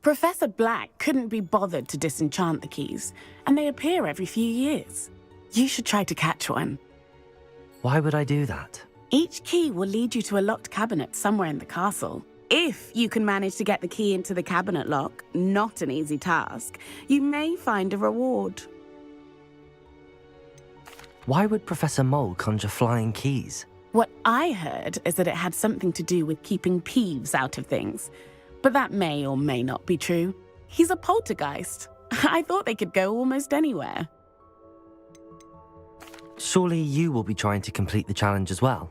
Professor Black couldn't be bothered to disenchant the keys, and they appear every few years. You should try to catch one. Why would I do that? Each key will lead you to a locked cabinet somewhere in the castle. If you can manage to get the key into the cabinet lock, not an easy task, you may find a reward. Why would Professor Mole conjure flying keys? What I heard is that it had something to do with keeping Peeves out of things. But that may or may not be true. He's a poltergeist. I thought they could go almost anywhere. Surely you will be trying to complete the challenge as well.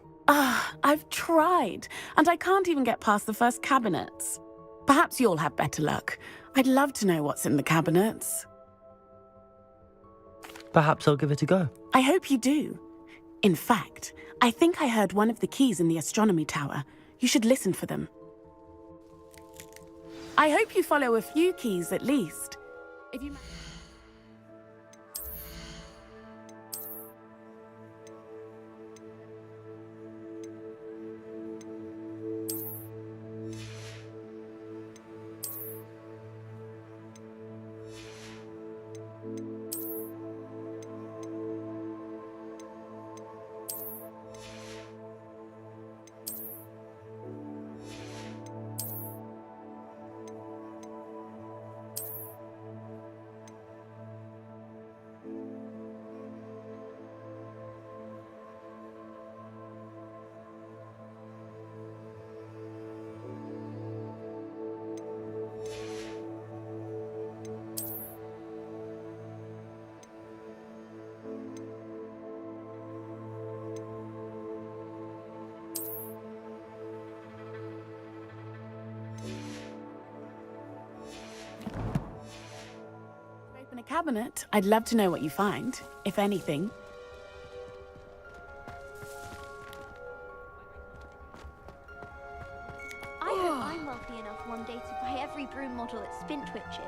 I've tried, and I can't even get past the first cabinets. Perhaps you'll have better luck. I'd love to know what's in the cabinets. Perhaps I'll give it a go. I hope you do. In fact, I think I heard one of the keys in the astronomy tower. You should listen for them. I hope you follow a few keys at least. If you... Open a cabinet, I'd love to know what you find, if anything. I hope I'm wealthy enough one day to buy every broom model at Spintwitch's.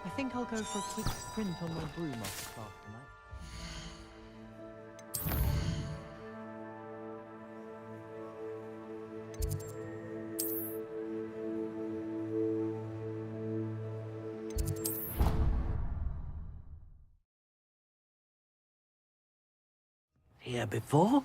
I think I'll go for a quick sprint on my broom after class tonight. here before?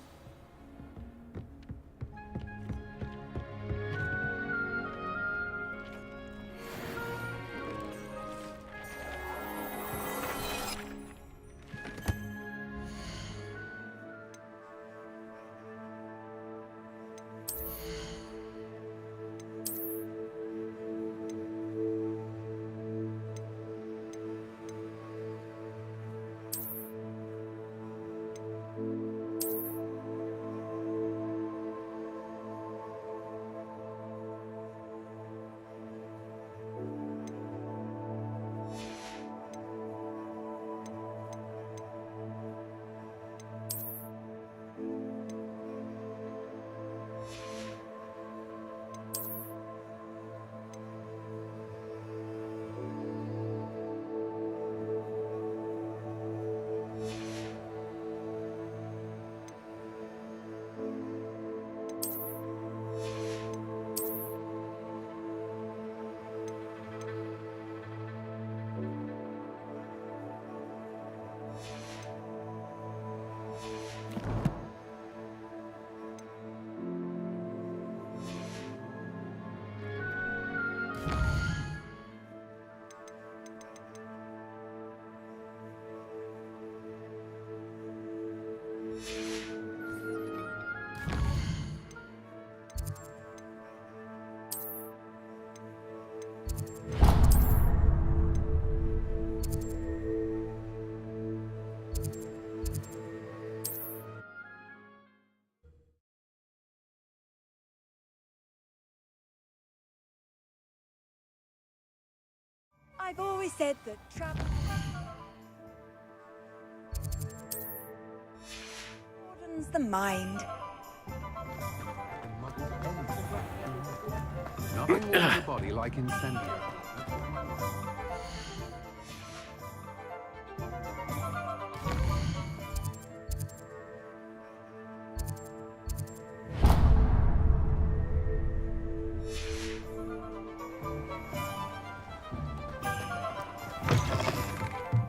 I've always said that travel broadens the mind. Nothing warms the body like incendiary.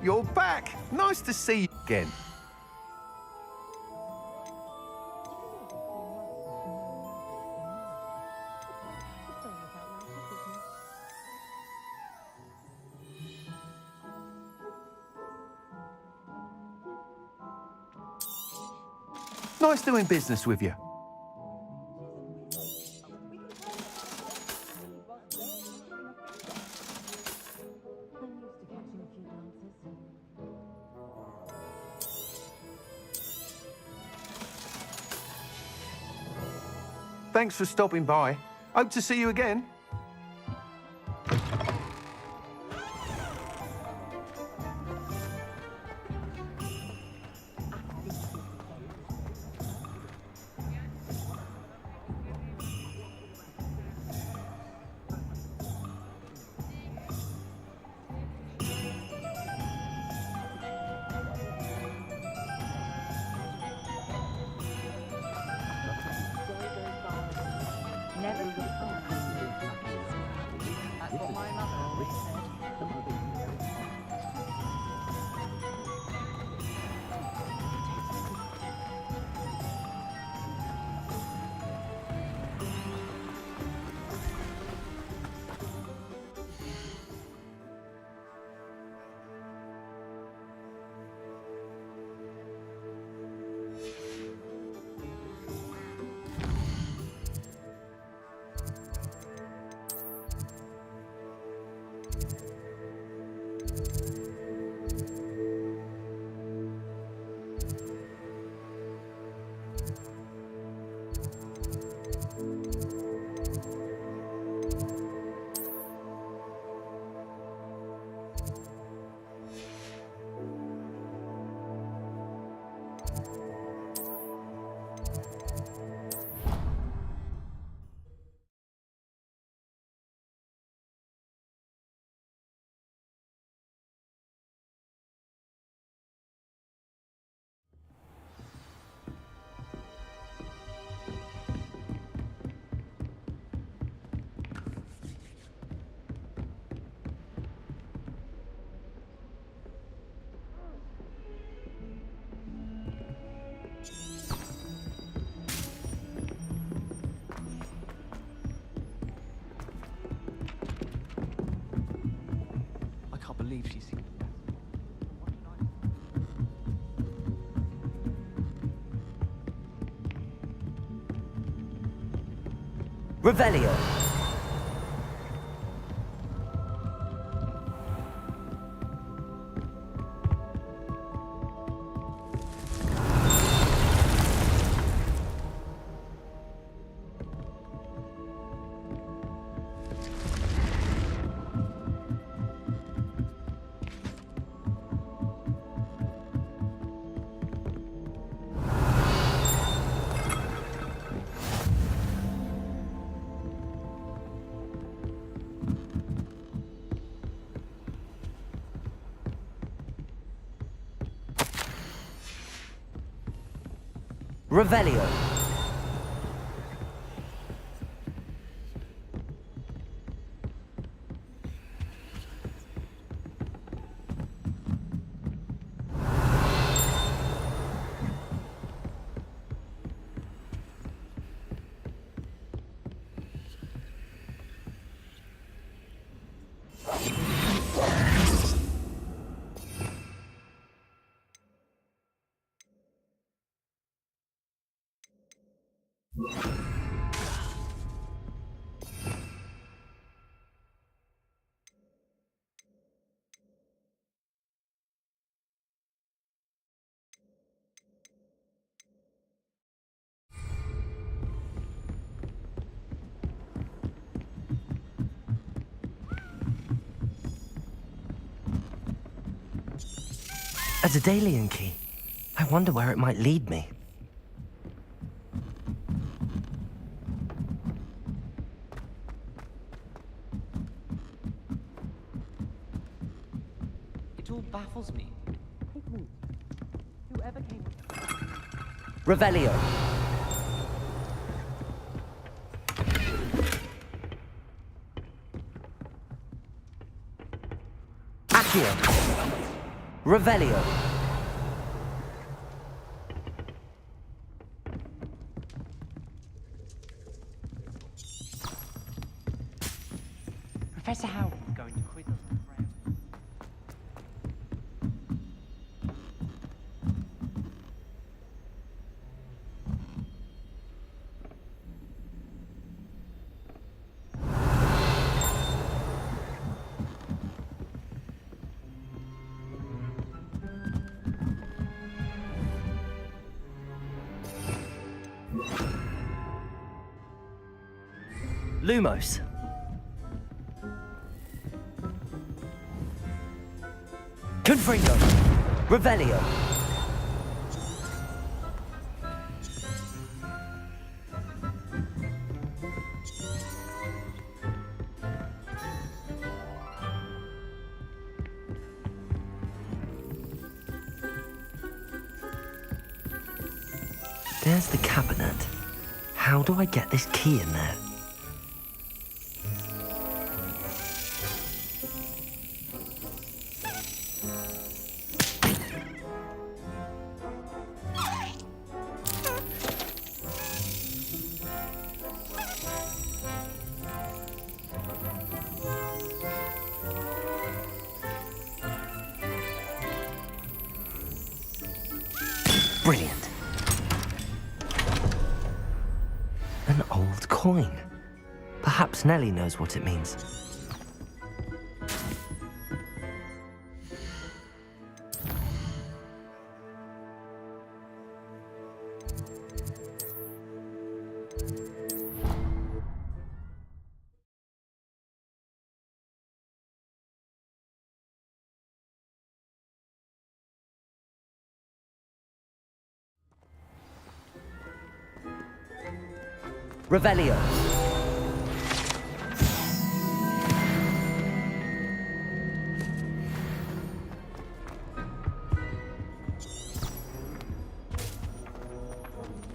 You're back! Nice to see you again. Nice doing business with you. Thanks for stopping by. Hope to see you again. Never believe she's seen the best. Revelio. Revelio. A Daedalian key. I wonder where it might lead me. It all baffles me. Whoever came Revelio. Accio. Revelio. Professor Howard is going to quiz us on forever. Lumos. Confringo. Revelio. There's the cabinet. How do I get this key in there? Brilliant. An old coin. Perhaps Nellie knows what it means. Revelio.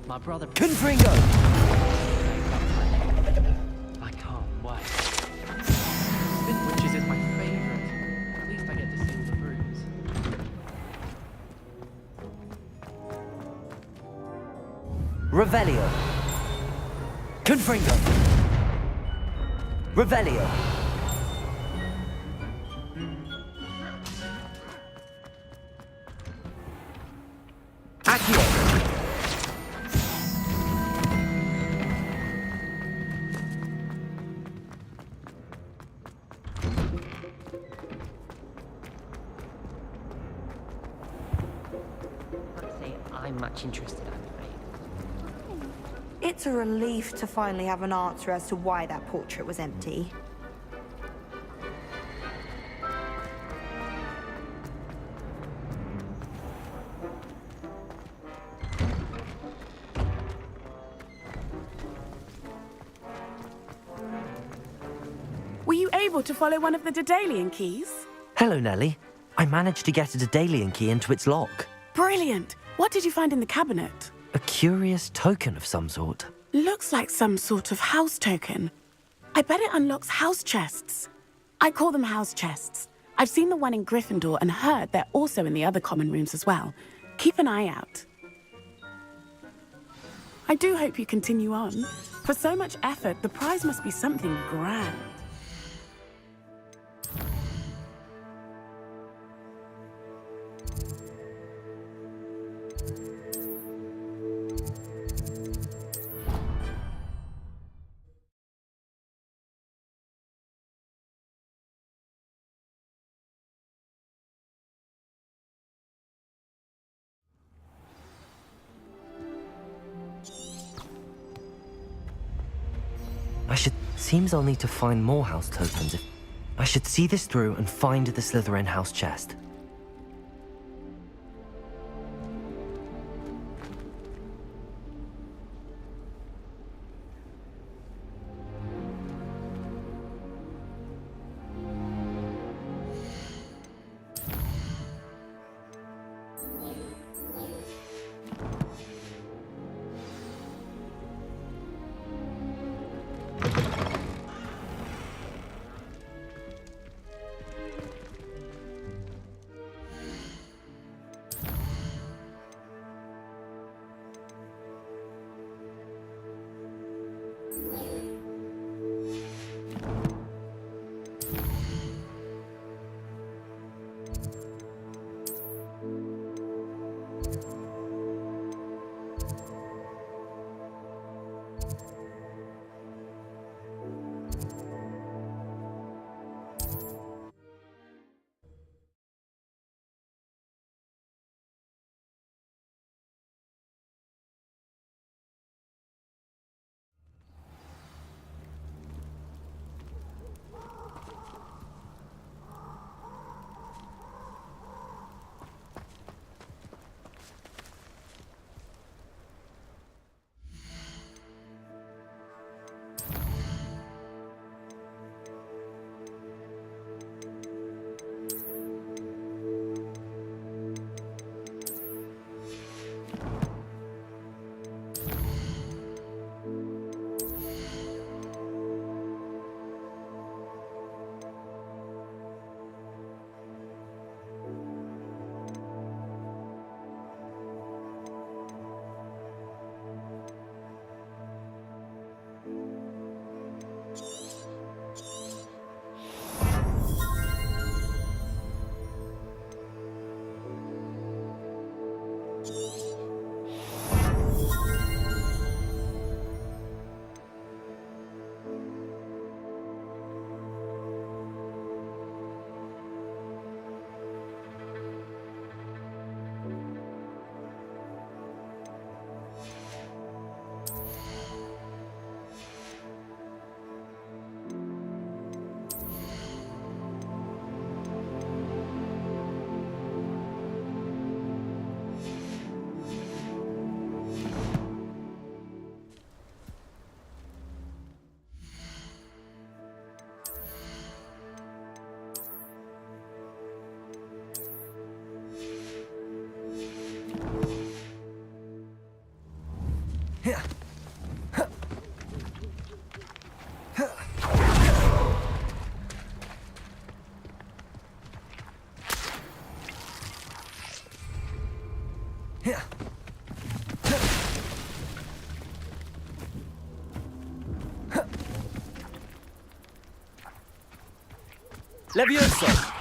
My brother... Confringo! I can't wait. Spin Witches is my favorite. At least I get to see all the brooms. Revelio. Confringo. Revelio. much interested, I'm afraid. It's a relief to finally have an answer as to why that portrait was empty. Were you able to follow one of the Daedalian keys? Hello, Nellie. I managed to get a Daedalian key into its lock. Brilliant! What did you find in the cabinet? A curious token of some sort. Looks like some sort of house token. I bet it unlocks house chests. I call them house chests. I've seen the one in Gryffindor and heard they're also in the other common rooms as well. Keep an eye out. I do hope you continue on. For so much effort, the prize must be something grand. Seems I'll need to find more house tokens. I should see this through and find the Slytherin house chest. Leviosa!